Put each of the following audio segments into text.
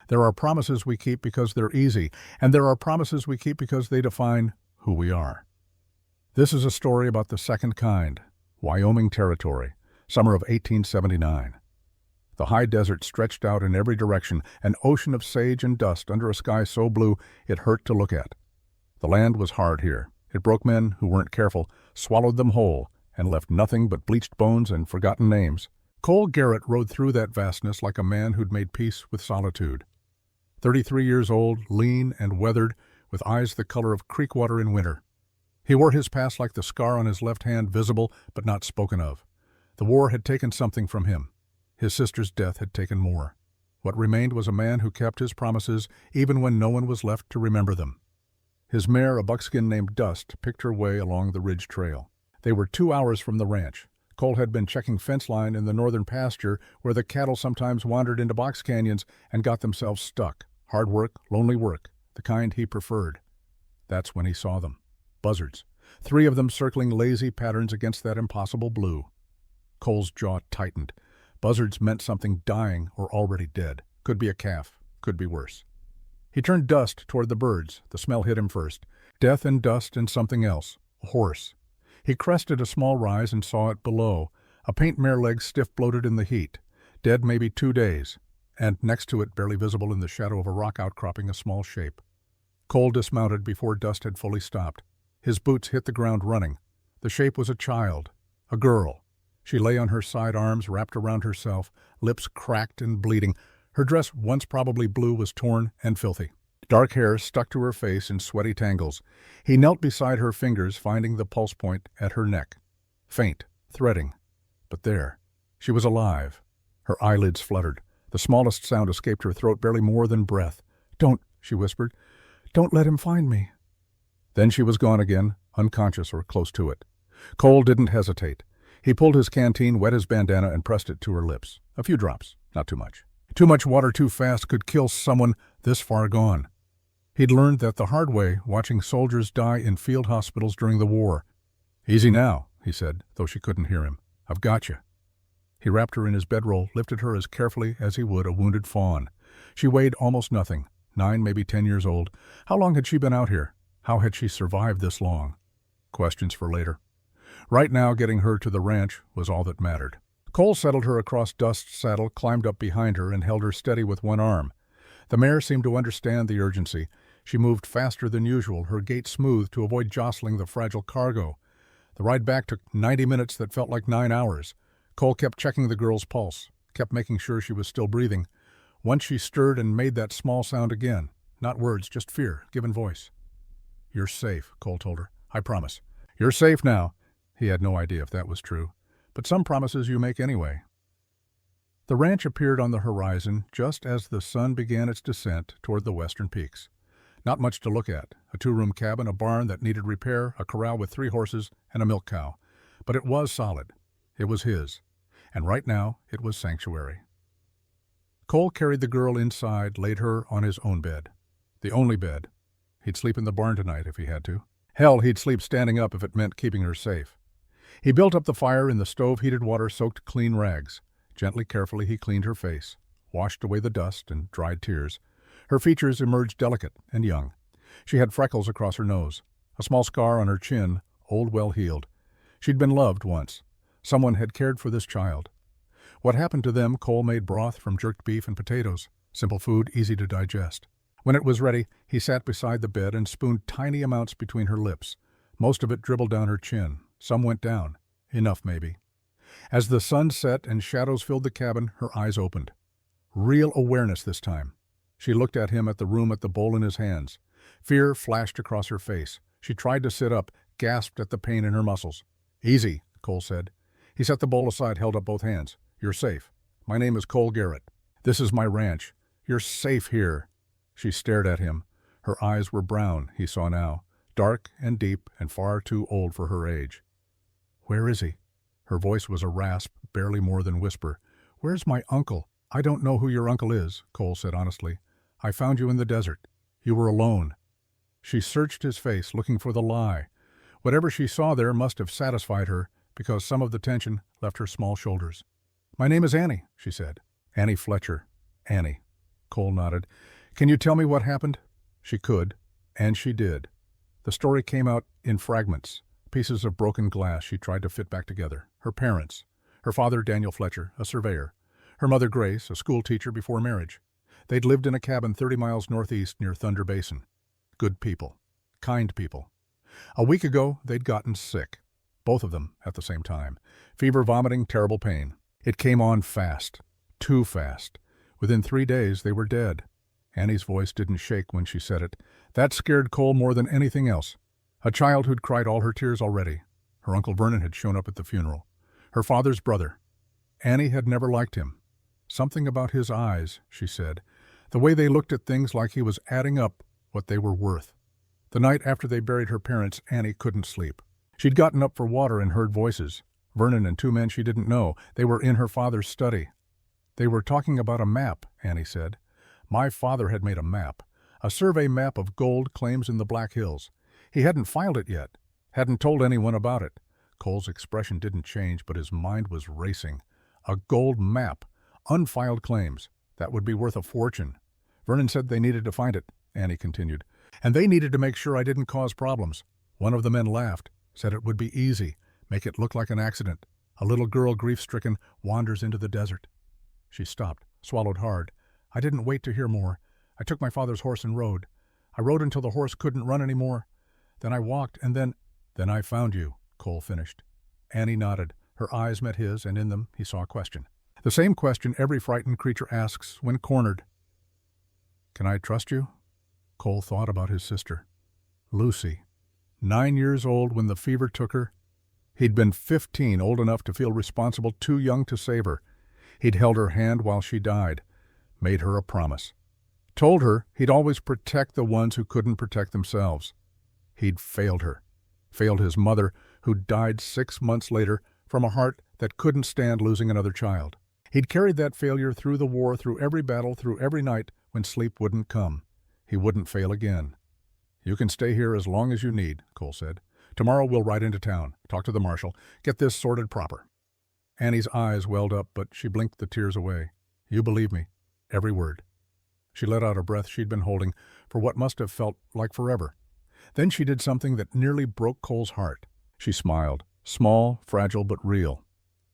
There are promises we keep because they're easy, and there are promises we keep because they define who we are. This is a story about the second kind, Wyoming Territory, summer of 1879. The high desert stretched out in every direction, an ocean of sage and dust under a sky so blue it hurt to look at. The land was hard here. It broke men who weren't careful, swallowed them whole, and left nothing but bleached bones and forgotten names. Cole Garrett rode through that vastness like a man who'd made peace with solitude. 33 years old, lean and weathered, with eyes the color of creek water in winter. He wore his past like the scar on his left hand, visible but not spoken of. The war had taken something from him. His sister's death had taken more. What remained was a man who kept his promises even when no one was left to remember them. His mare, a buckskin named Dust, picked her way along the ridge trail. They were 2 hours from the ranch. Cole had been checking fence line in the northern pasture where the cattle sometimes wandered into box canyons and got themselves stuck. Hard work, lonely work, the kind he preferred. That's when he saw them. Buzzards. 3 of them circling lazy patterns against that impossible blue. Cole's jaw tightened. Buzzards meant something dying or already dead. Could be a calf. Could be worse. He turned Dust toward the birds. The smell hit him first. Death and dust and something else. A horse. He crested a small rise and saw it below. A paint mare leg stiff bloated in the heat. Dead maybe 2 days. And next to it, barely visible in the shadow of a rock outcropping, a small shape. Cole dismounted before Dust had fully stopped. His boots hit the ground running. The shape was a child. A girl. She lay on her side arms wrapped around herself, lips cracked and bleeding. Her dress, once probably blue, was torn and filthy. Dark hair stuck to her face in sweaty tangles. He knelt beside her, fingers finding the pulse point at her neck. Faint, threading. But there. She was alive. Her eyelids fluttered. The smallest sound escaped her throat, barely more than breath. "Don't," she whispered. "Don't let him find me." Then she was gone again, unconscious or close to it. Cole didn't hesitate. He pulled his canteen, wet his bandana, and pressed it to her lips. A few drops, not too much. Too much water too fast could kill someone this far gone. He'd learned that the hard way, watching soldiers die in field hospitals during the war. "Easy now," he said, though she couldn't hear him. "I've got you." He wrapped her in his bedroll, lifted her as carefully as he would a wounded fawn. She weighed almost nothing, 9, maybe 10 years old. How long had she been out here? How had she survived this long? Questions for later. Right now, getting her to the ranch was all that mattered. Cole settled her across Dust's saddle, climbed up behind her, and held her steady with one arm. The mare seemed to understand the urgency. She moved faster than usual, her gait smooth to avoid jostling the fragile cargo. The ride back took 90 minutes that felt like 9 hours. Cole kept checking the girl's pulse, kept making sure she was still breathing. Once she stirred and made that small sound again. Not words, just fear, given voice. "You're safe," Cole told her. "I promise." "You're safe now." He had no idea if that was true, but some promises you make anyway. The ranch appeared on the horizon just as the sun began its descent toward the western peaks. Not much to look at. A 2-room cabin, a barn that needed repair, a corral with 3 horses, and a milk cow. But it was solid. It was his. And right now, it was sanctuary. Cole carried the girl inside, laid her on his own bed. The only bed. He'd sleep in the barn tonight if he had to. Hell, he'd sleep standing up if it meant keeping her safe. He built up the fire in the stove-heated water-soaked clean rags. Gently, carefully, he cleaned her face, washed away the dust and dried tears. Her features emerged delicate and young. She had freckles across her nose, a small scar on her chin, old well-healed. She'd been loved once. Someone had cared for this child. What happened to them, Cole made broth from jerked beef and potatoes. Simple food, easy to digest. When it was ready, he sat beside the bed and spooned tiny amounts between her lips. Most of it dribbled down her chin. Some went down. Enough, maybe. As the sun set and shadows filled the cabin, her eyes opened. Real awareness this time. She looked at him, at the room, at the bowl in his hands. Fear flashed across her face. She tried to sit up, gasped at the pain in her muscles. "Easy," Cole said. He set the bowl aside, held up both hands. "You're safe. My name is Cole Garrett. This is my ranch. You're safe here." She stared at him. Her eyes were brown, he saw now, dark and deep and far too old for her age. "Where is he?" Her voice was a rasp, barely more than whisper. "Where's my uncle?" "I don't know who your uncle is," Cole said honestly. "I found you in the desert. You were alone." She searched his face, looking for the lie. Whatever she saw there must have satisfied her, because some of the tension left her small shoulders. "My name is Annie," she said. "Annie Fletcher. Annie." Cole nodded. Can you tell me what happened? She could, and she did. The story came out in fragments, pieces of broken glass she tried to fit back together. Her parents. Her father, Daniel Fletcher, a surveyor. Her mother, Grace, a school teacher before marriage. They'd lived in a cabin 30 miles northeast near Thunder Basin. Good people. Kind people. A week ago, they'd gotten sick. Both of them at the same time. Fever, vomiting, terrible pain. It came on fast. Too fast. Within 3 days, they were dead. Annie's voice didn't shake when she said it. That scared Cole more than anything else. A child who'd cried all her tears already. Her Uncle Vernon had shown up at the funeral. Her father's brother. Annie had never liked him. Something about his eyes, she said. The way they looked at things like he was adding up what they were worth. The night after they buried her parents, Annie couldn't sleep. She'd gotten up for water and heard voices. Vernon and 2 men she didn't know. They were in her father's study. They were talking about a map, Annie said. My father had made a map. A survey map of gold claims in the Black Hills. He hadn't filed it yet. Hadn't told anyone about it. Cole's expression didn't change, but his mind was racing. A gold map. Unfiled claims. That would be worth a fortune. Vernon said they needed to find it, Annie continued. And they needed to make sure I didn't cause problems. One of the men laughed, said it would be easy, make it look like an accident. A little girl, grief-stricken, wanders into the desert. She stopped, swallowed hard. I didn't wait to hear more. I took my father's horse and rode. I rode until the horse couldn't run any more. Then I walked, and then I found you, Cole finished. Annie nodded. Her eyes met his, and in them he saw a question. The same question every frightened creature asks when cornered. Can I trust you? Cole thought about his sister. Lucy. 9 years old when the fever took her. He'd been 15, old enough to feel responsible, too young to save her. He'd held her hand while she died. Made her a promise. Told her he'd always protect the ones who couldn't protect themselves. He'd failed her. Failed his mother, who died 6 months later from a heart that couldn't stand losing another child. He'd carried that failure through the war, through every battle, through every night when sleep wouldn't come. He wouldn't fail again. You can stay here as long as you need, Cole said. Tomorrow we'll ride into town, talk to the marshal, get this sorted proper. Annie's eyes welled up, but she blinked the tears away. You believe me. Every word. She let out a breath she'd been holding for what must have felt like forever. Then she did something that nearly broke Cole's heart. She smiled. Small, fragile, but real.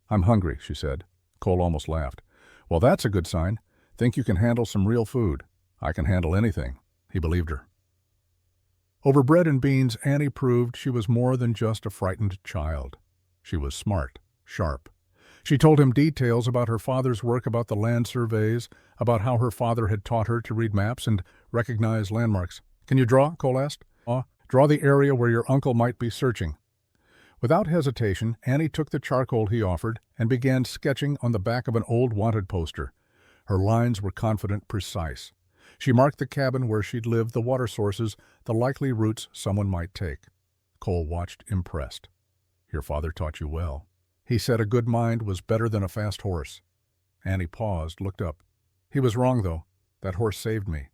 I'm hungry, she said. Cole almost laughed. Well, that's a good sign. Think you can handle some real food. I can handle anything. He believed her. Over bread and beans, Annie proved she was more than just a frightened child. She was smart, sharp. She told him details about her father's work, about the land surveys, about how her father had taught her to read maps and recognize landmarks. Can you draw? Cole asked. Draw the area where your uncle might be searching. Without hesitation, Annie took the charcoal he offered and began sketching on the back of an old wanted poster. Her lines were confident, precise. She marked the cabin where she'd lived, the water sources, the likely routes someone might take. Cole watched, impressed. Your father taught you well. He said a good mind was better than a fast horse. Annie paused, looked up. He was wrong, though. That horse saved me.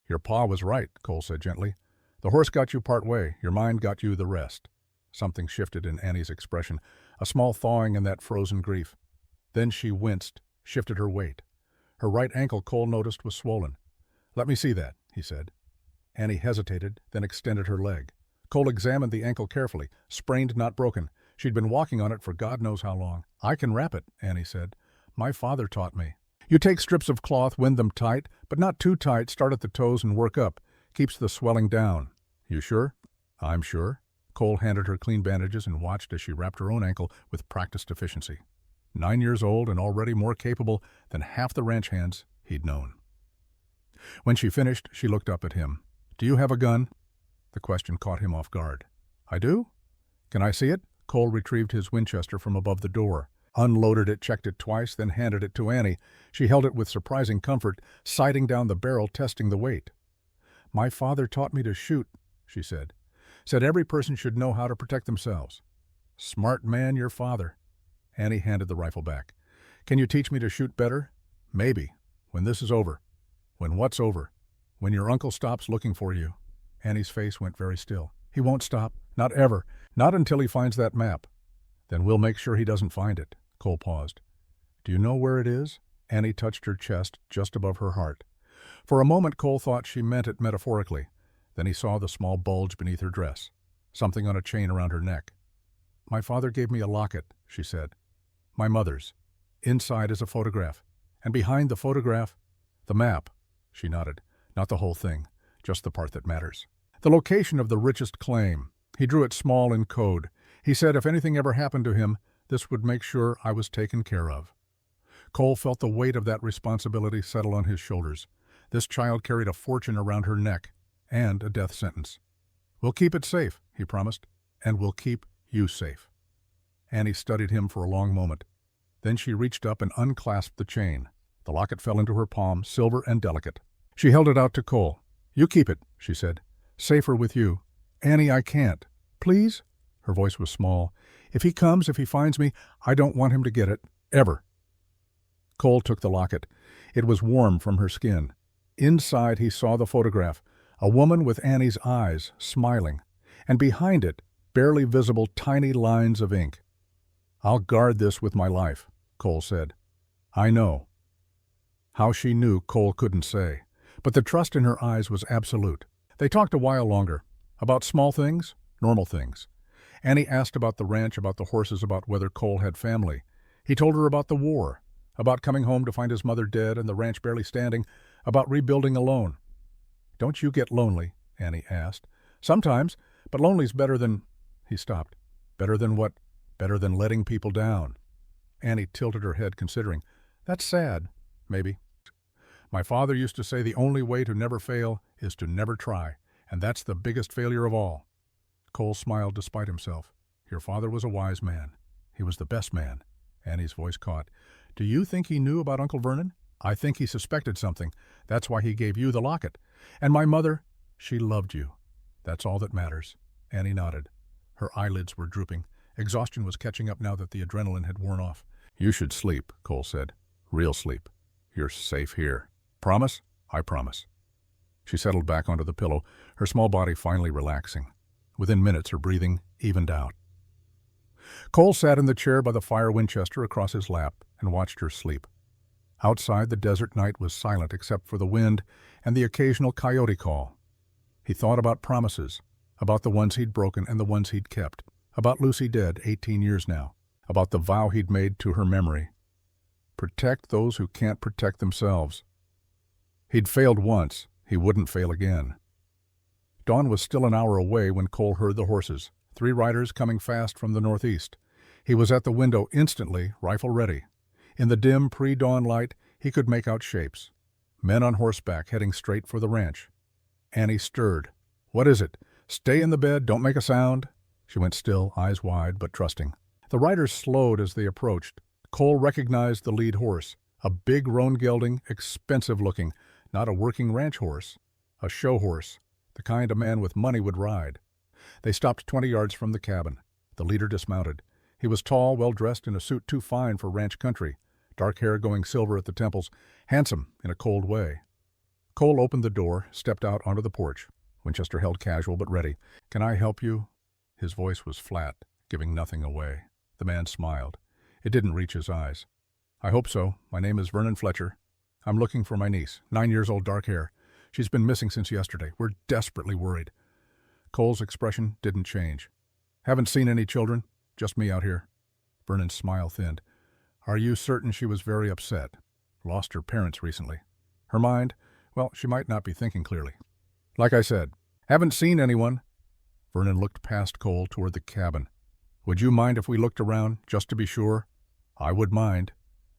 Your pa was right, Cole said gently. The horse got you part way. Your mind got you the rest. Something shifted in Annie's expression, a small thawing in that frozen grief. Then she winced, shifted her weight. Her right ankle, Cole noticed, was swollen. Let me see that, he said. Annie hesitated, then extended her leg. Cole examined the ankle carefully, sprained, not broken. She'd been walking on it for God knows how long. I can wrap it, Annie said. My father taught me. You take strips of cloth, wind them tight, but not too tight, start at the toes and work up. Keeps the swelling down. You sure? I'm sure. Cole handed her clean bandages and watched as she wrapped her own ankle with practiced efficiency. 9 years old and already more capable than half the ranch hands he'd known. When she finished, she looked up at him. Do you have a gun? The question caught him off guard. I do? Can I see it? Cole retrieved his Winchester from above the door, unloaded it, checked it twice, then handed it to Annie. She held it with surprising comfort, sighting down the barrel, testing the weight. My father taught me to shoot, she said. Said every person should know how to protect themselves. Smart man, your father. Annie handed the rifle back. Can you teach me to shoot better? Maybe. When this is over. When what's over? When your uncle stops looking for you. Annie's face went very still. He won't stop. Not ever. Not until he finds that map. Then we'll make sure he doesn't find it. Cole paused. Do you know where it is? Annie touched her chest just above her heart. For a moment Cole thought she meant it metaphorically. Then he saw the small bulge beneath her dress, something on a chain around her neck. "My father gave me a locket," she said. "My mother's. Inside is a photograph. And behind the photograph, the map." She nodded. "Not the whole thing, just the part that matters. The location of the richest claim. He drew it small in code. He said if anything ever happened to him, this would make sure I was taken care of." Cole felt the weight of that responsibility settle on his shoulders. This child carried a fortune around her neck and a death sentence. "We'll keep it safe," he promised, "and we'll keep you safe." Annie studied him for a long moment. Then she reached up and unclasped the chain. The locket fell into her palm, silver and delicate. She held it out to Cole. "You keep it," she said. "Safer with you." "Annie, I can't." "Please?" Her voice was small. "If he comes, if he finds me, I don't want him to get it. Ever." Cole took the locket. It was warm from her skin. Inside he saw the photograph, a woman with Annie's eyes, smiling, and behind it, barely visible tiny lines of ink. "I'll guard this with my life," Cole said. "I know." How she knew, Cole couldn't say, but the trust in her eyes was absolute. They talked a while longer, about small things, normal things. Annie asked about the ranch, about the horses, about whether Cole had family. He told her about the war, about coming home to find his mother dead and the ranch barely standing, about rebuilding alone. "Don't you get lonely?" Annie asked. "Sometimes, but lonely's better than—" He stopped. "Better than what?" "Better than letting people down." Annie tilted her head, considering. "That's sad, maybe. My father used to say the only way to never fail is to never try, and that's the biggest failure of all." Cole smiled despite himself. "Your father was a wise man. He was the best man." Annie's voice caught. "Do you think he knew about Uncle Vernon?" "I think he suspected something. That's why he gave you the locket. And my mother, she loved you. That's all that matters." Annie nodded. Her eyelids were drooping. Exhaustion was catching up now that the adrenaline had worn off. "You should sleep," Cole said. "Real sleep. You're safe here. Promise?" "I promise." She settled back onto the pillow, her small body finally relaxing. Within minutes, her breathing evened out. Cole sat in the chair by the fire Winchester across his lap and watched her sleep. Outside, the desert night was silent except for the wind and the occasional coyote call. He thought about promises, about the ones he'd broken and the ones he'd kept, about Lucy dead 18 years now, about the vow he'd made to her memory. Protect those who can't protect themselves. He'd failed once, he wouldn't fail again. Dawn was still an hour away when Cole heard the horses, 3 riders coming fast from the northeast. He was at the window instantly, rifle ready. In the dim pre-dawn light, he could make out shapes. Men on horseback heading straight for the ranch. Annie stirred. "What is it? Stay in the bed, don't make a sound." She went still, eyes wide, but trusting. The riders slowed as they approached. Cole recognized the lead horse, a big roan gelding, expensive-looking, not a working ranch horse, a show horse, the kind a man with money would ride. They stopped 20 yards from the cabin. The leader dismounted. He was tall, well-dressed in a suit too fine for ranch country, dark hair going silver at the temples, handsome in a cold way. Cole opened the door, stepped out onto the porch. Winchester held casual but ready. "Can I help you?" His voice was flat, giving nothing away. The man smiled. It didn't reach his eyes. "I hope so. My name is Vernon Fletcher. I'm looking for my niece, 9 years old, dark hair. She's been missing since yesterday. We're desperately worried." Cole's expression didn't change. "Haven't seen any children? Just me out here." Vernon's smile thinned. "Are you certain she was very upset? Lost her parents recently. Her mind, well, she might not be thinking clearly." "Like I said, haven't seen anyone." Vernon looked past Cole toward the cabin. "Would you mind if we looked around, just to be sure?" "I would mind."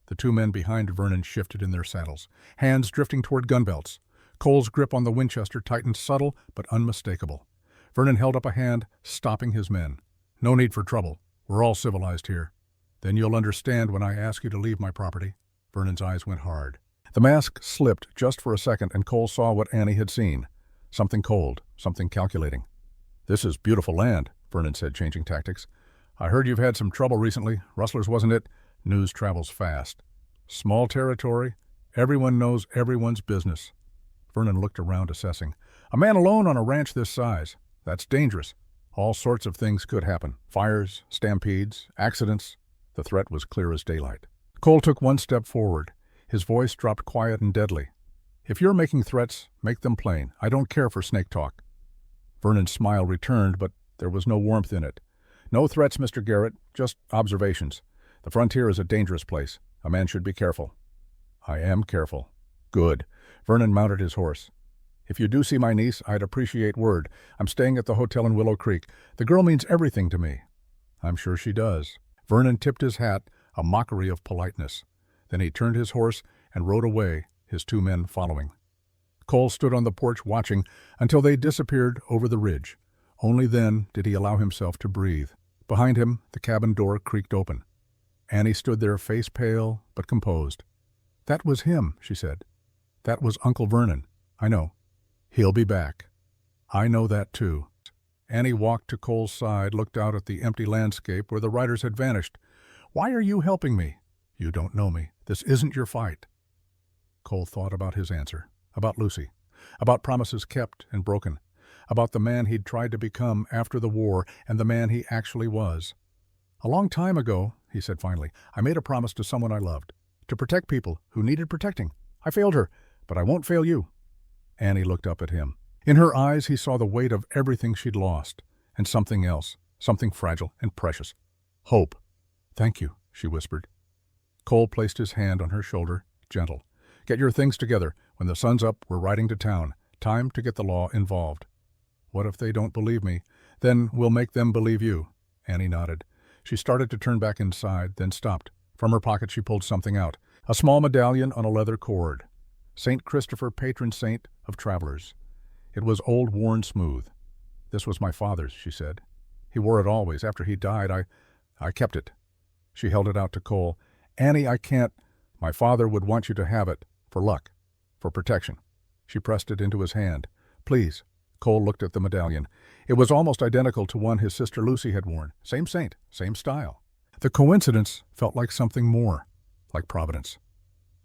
The 2 men behind Vernon shifted in their saddles, hands drifting toward gun belts. Cole's grip on the Winchester tightened, subtle but unmistakable. Vernon held up a hand, stopping his men. "No need for trouble. We're all civilized here." "Then you'll understand when I ask you to leave my property." Vernon's eyes went hard. The mask slipped just for a second, and Cole saw what Annie had seen. Something cold, something calculating. "This is beautiful land," Vernon said, changing tactics. "I heard you've had some trouble recently. Rustlers, wasn't it? News travels fast. Small territory. Everyone knows everyone's business." Vernon looked around, assessing. "A man alone on a ranch this size. That's dangerous. All sorts of things could happen. Fires, stampedes, accidents." The threat was clear as daylight. Cole took 1 step forward. His voice dropped quiet and deadly. If you're making threats, make them plain. I don't care for snake talk. Vernon's smile returned, but there was no warmth in it. No threats, Mr. Garrett, just observations. The frontier is a dangerous place. A man should be careful. I am careful. Good. Vernon mounted his horse. If you do see my niece, I'd appreciate word. I'm staying at the hotel in Willow Creek. The girl means everything to me. I'm sure she does. Vernon tipped his hat, a mockery of politeness. Then he turned his horse and rode away, his 2 men following. Cole stood on the porch watching until they disappeared over the ridge. Only then did he allow himself to breathe. Behind him, the cabin door creaked open. Annie stood there, face pale but composed. That was him, she said. That was Uncle Vernon. I know. He'll be back. I know that, too. Annie walked to Cole's side, looked out at the empty landscape where the riders had vanished. Why are you helping me? You don't know me. This isn't your fight. Cole thought about his answer, about Lucy, about promises kept and broken, about the man he'd tried to become after the war and the man he actually was. A long time ago, he said finally, I made a promise to someone I loved, to protect people who needed protecting. I failed her, but I won't fail you. Annie looked up at him. In her eyes he saw the weight of everything she'd lost, and something else, something fragile and precious. Hope. Thank you, she whispered. Cole placed his hand on her shoulder, gentle. Get your things together. When the sun's up, we're riding to town. Time to get the law involved. What if they don't believe me? Then we'll make them believe you. Annie nodded. She started to turn back inside, then stopped. From her pocket she pulled something out. A small medallion on a leather cord. St. Christopher, patron saint of travelers. It was old, worn smooth. This was my father's, she said. He wore it always. After he died, I kept it. She held it out to Cole. Annie, I can't. My father would want you to have it. For luck. For protection. She pressed it into his hand. Please. Cole looked at the medallion. It was almost identical to one his sister Lucy had worn. Same saint, same style. The coincidence felt like something more. Like Providence.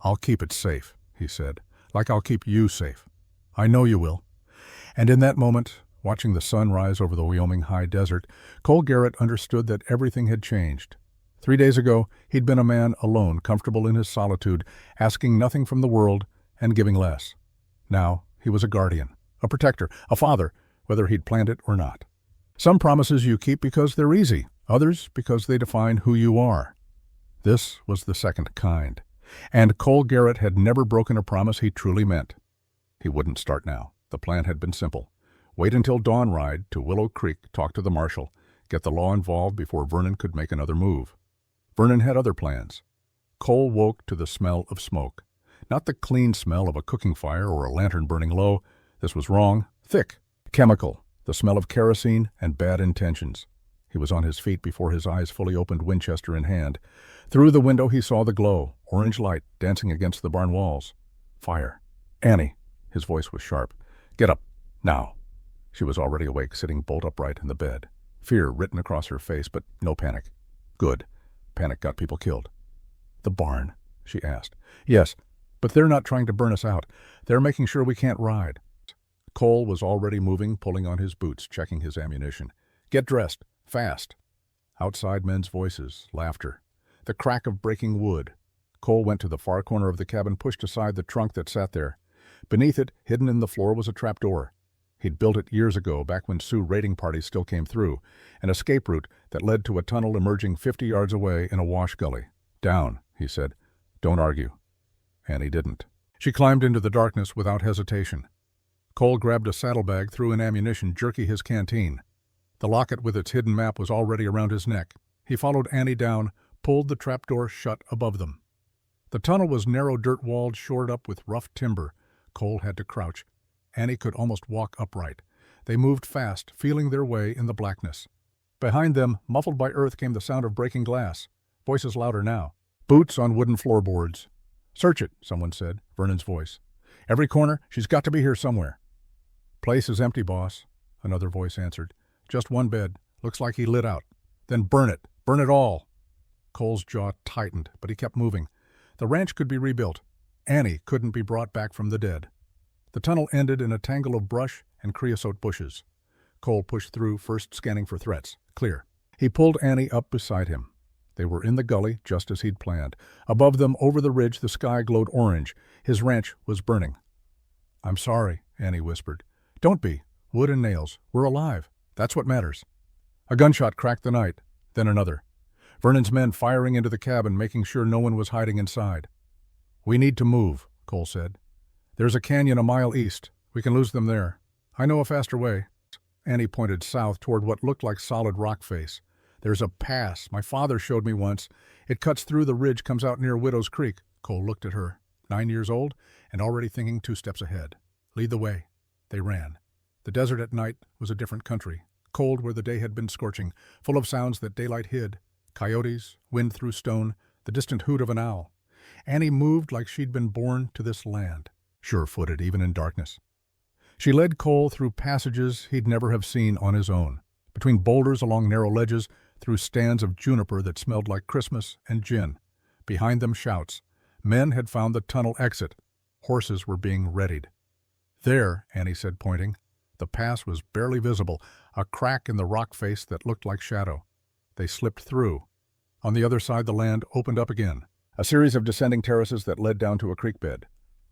I'll keep it safe, he said. Like I'll keep you safe. I know you will. And in that moment, watching the sun rise over the Wyoming high desert, Cole Garrett understood that everything had changed. 3 days ago, he'd been a man alone, comfortable in his solitude, asking nothing from the world and giving less. Now, he was a guardian, a protector, a father, whether he'd planned it or not. Some promises you keep because they're easy, others because they define who you are. This was the second kind. And Cole Garrett had never broken a promise he truly meant. He wouldn't start now. The plan had been simple. Wait until dawn ride to Willow Creek, talk to the marshal, get the law involved before Vernon could make another move. Vernon had other plans. Cole woke to the smell of smoke. Not the clean smell of a cooking fire or a lantern burning low. This was wrong. Thick. Chemical. The smell of kerosene and bad intentions. He was on his feet before his eyes fully opened, Winchester in hand. Through the window he saw the glow, orange light dancing against the barn walls. Fire. Annie. His voice was sharp. Get up. Now. She was already awake, sitting bolt upright in the bed. Fear written across her face, but no panic. Good. Panic got people killed. The barn, she asked. Yes, but they're not trying to burn us out. They're making sure we can't ride. Cole was already moving, pulling on his boots, checking his ammunition. Get dressed. Fast. Outside, men's voices, laughter. The crack of breaking wood. Cole went to the far corner of the cabin, pushed aside the trunk that sat there. Beneath it, hidden in the floor, was a trapdoor. He'd built it years ago, back when Sioux raiding parties still came through, an escape route that led to a tunnel emerging 50 yards away in a wash gully. Down, he said. Don't argue. And he didn't. She climbed into the darkness without hesitation. Cole grabbed a saddlebag, threw in ammunition, jerky his canteen. The locket with its hidden map was already around his neck. He followed Annie down, pulled the trapdoor shut above them. The tunnel was narrow, dirt-walled, shored up with rough timber. Cole had to crouch. Annie could almost walk upright. They moved fast, feeling their way in the blackness. Behind them, muffled by earth, came the sound of breaking glass. Voices louder now. Boots on wooden floorboards. Search it, someone said, Vernon's voice. Every corner, she's got to be here somewhere. Place is empty, boss, another voice answered. Just one bed. Looks like he lit out. Then burn it. Burn it all. Cole's jaw tightened, but he kept moving. The ranch could be rebuilt. Annie couldn't be brought back from the dead. The tunnel ended in a tangle of brush and creosote bushes. Cole pushed through, first scanning for threats. Clear. He pulled Annie up beside him. They were in the gully, just as he'd planned. Above them, over the ridge, the sky glowed orange. His ranch was burning. I'm sorry, Annie whispered. Don't be. Wood and nails. We're alive. That's what matters. A gunshot cracked the night, then another. Vernon's men firing into the cabin, making sure no one was hiding inside. We need to move, Cole said. There's a canyon a mile east. We can lose them there. I know a faster way. Annie pointed south toward what looked like solid rock face. There's a pass. My father showed me once. It cuts through the ridge, comes out near Widow's Creek. Cole looked at her, 9 years old, and already thinking 2 steps ahead. Lead the way. They ran. The desert at night was a different country, cold where the day had been scorching, full of sounds that daylight hid. Coyotes, wind through stone, the distant hoot of an owl. Annie moved like she'd been born to this land, sure-footed even in darkness. She led Cole through passages he'd never have seen on his own, between boulders along narrow ledges, through stands of juniper that smelled like Christmas and gin. Behind them shouts. Men had found the tunnel exit. Horses were being readied. There, Annie said, pointing. The pass was barely visible, a crack in the rock face that looked like shadow. They slipped through. On the other side the land opened up again, a series of descending terraces that led down to a creek bed.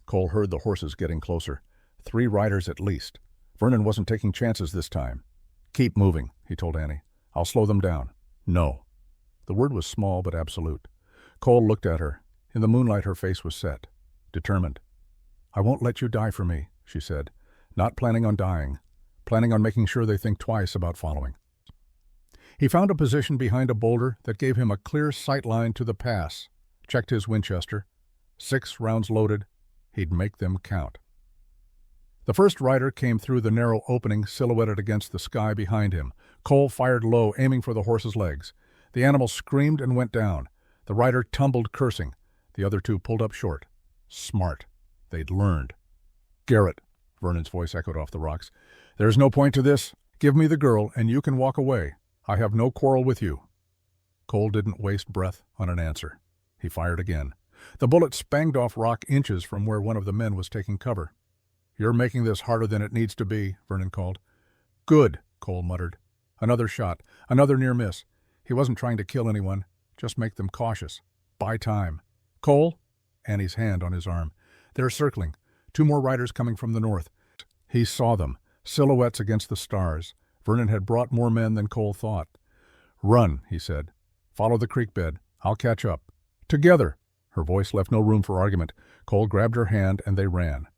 Cole heard the horses getting closer. 3 riders at least. Vernon wasn't taking chances this time. Keep moving, he told Annie. I'll slow them down. No. The word was small but absolute. Cole looked at her. In the moonlight her face was set, determined. I won't let you die for me, she said. Not planning on dying. Planning on making sure they think twice about following. He found a position behind a boulder that gave him a clear sight line to the pass. Checked his Winchester. 6 rounds loaded. He'd make them count. The first rider came through the narrow opening silhouetted against the sky behind him. Cole fired low, aiming for the horse's legs. The animal screamed and went down. The rider tumbled, cursing. The other 2 pulled up short. Smart. They'd learned. Garrett, Vernon's voice echoed off the rocks. There's no point to this. Give me the girl, and you can walk away. I have no quarrel with you. Cole didn't waste breath on an answer. He fired again. The bullet spanged off rock inches from where one of the men was taking cover. You're making this harder than it needs to be, Vernon called. Good, Cole muttered. Another shot, another near miss. He wasn't trying to kill anyone, just make them cautious. Buy time. Cole? Annie's hand on his arm. They're circling. 2 more riders coming from the north. He saw them, silhouettes against the stars. Vernon had brought more men than Cole thought. Run, he said. Follow the creek bed. I'll catch up. Together. Her voice left no room for argument. Cole grabbed her hand and they ran.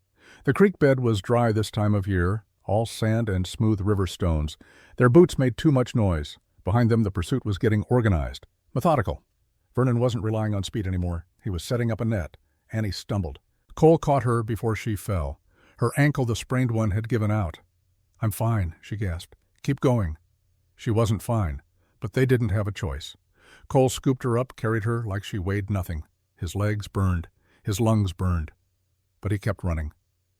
The creek bed was dry this time of year, all sand and smooth river stones. Their boots made too much noise. Behind them the pursuit was getting organized, methodical. Vernon wasn't relying on speed anymore. He was setting up a net. Annie stumbled. Cole caught her before she fell. Her ankle, the sprained one, had given out. I'm fine, she gasped. Keep going. She wasn't fine, but they didn't have a choice. Cole scooped her up, carried her like she weighed nothing. His legs burned. His lungs burned. But he kept running.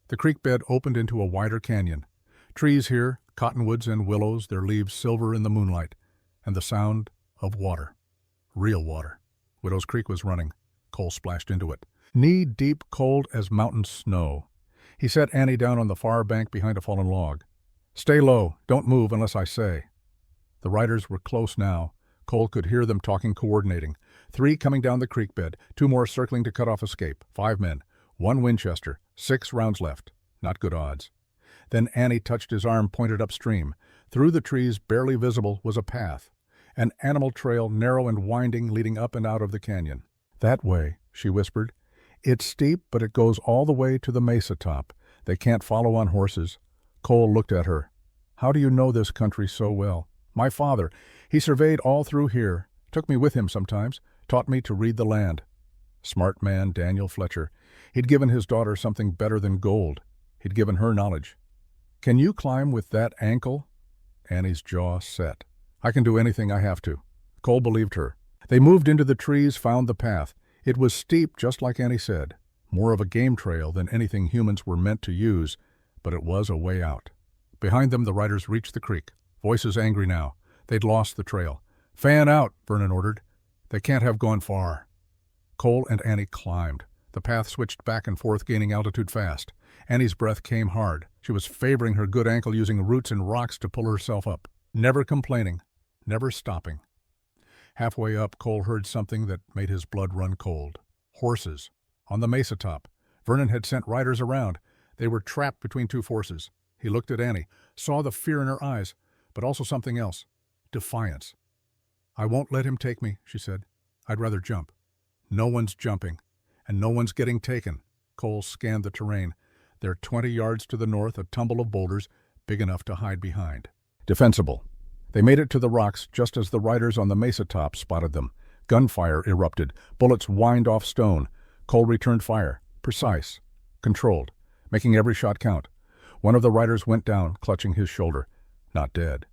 The creek bed opened into a wider canyon. Trees here, cottonwoods and willows, their leaves silver in the moonlight, and the sound of water. Real water. Widow's Creek was running. Cole splashed into it. Knee-deep, cold as mountain snow. He set Annie down on the far bank behind a fallen log. Stay low. Don't move unless I say. The riders were close now. Cole could hear them talking, coordinating. 3 coming down the creek bed, 2 more circling to cut off escape. 5 men. 1 Winchester. 6 rounds left. Not good odds. Then Annie touched his arm, pointed upstream. Through the trees, barely visible, was a path. An animal trail, narrow and winding, leading up and out of the canyon. That way, she whispered. It's steep, but it goes all the way to the mesa top. They can't follow on horses. Cole looked at her. How do you know this country so well? My father. He surveyed all through here. Took me with him sometimes. Taught me to read the land. Smart man, Daniel Fletcher. He'd given his daughter something better than gold. He'd given her knowledge. Can you climb with that ankle? Annie's jaw set. I can do anything I have to. Cole believed her. They moved into the trees, found the path. It was steep, just like Annie said. More of a game trail than anything humans were meant to use, but it was a way out. Behind them, the riders reached the creek. Voices angry now. They'd lost the trail. Fan out, Vernon ordered. They can't have gone far. Cole and Annie climbed. The path switched back and forth, gaining altitude fast. Annie's breath came hard. She was favoring her good ankle, using roots and rocks to pull herself up. Never complaining. Never stopping. Halfway up, Cole heard something that made his blood run cold. Horses. On the mesa top. Vernon had sent riders around. They were trapped between two forces. He looked at Annie, saw the fear in her eyes, but also something else. Defiance. "I won't let him take me," she said. "I'd rather jump." "No one's jumping, and no one's getting taken." Cole scanned the terrain. There 20 yards to the north, a tumble of boulders, big enough to hide behind. Defensible. They made it to the rocks just as the riders on the mesa top spotted them. Gunfire erupted. Bullets whined off stone. Cole returned fire. Precise. Controlled. Making every shot count. One of the riders went down, clutching his shoulder. Not dead.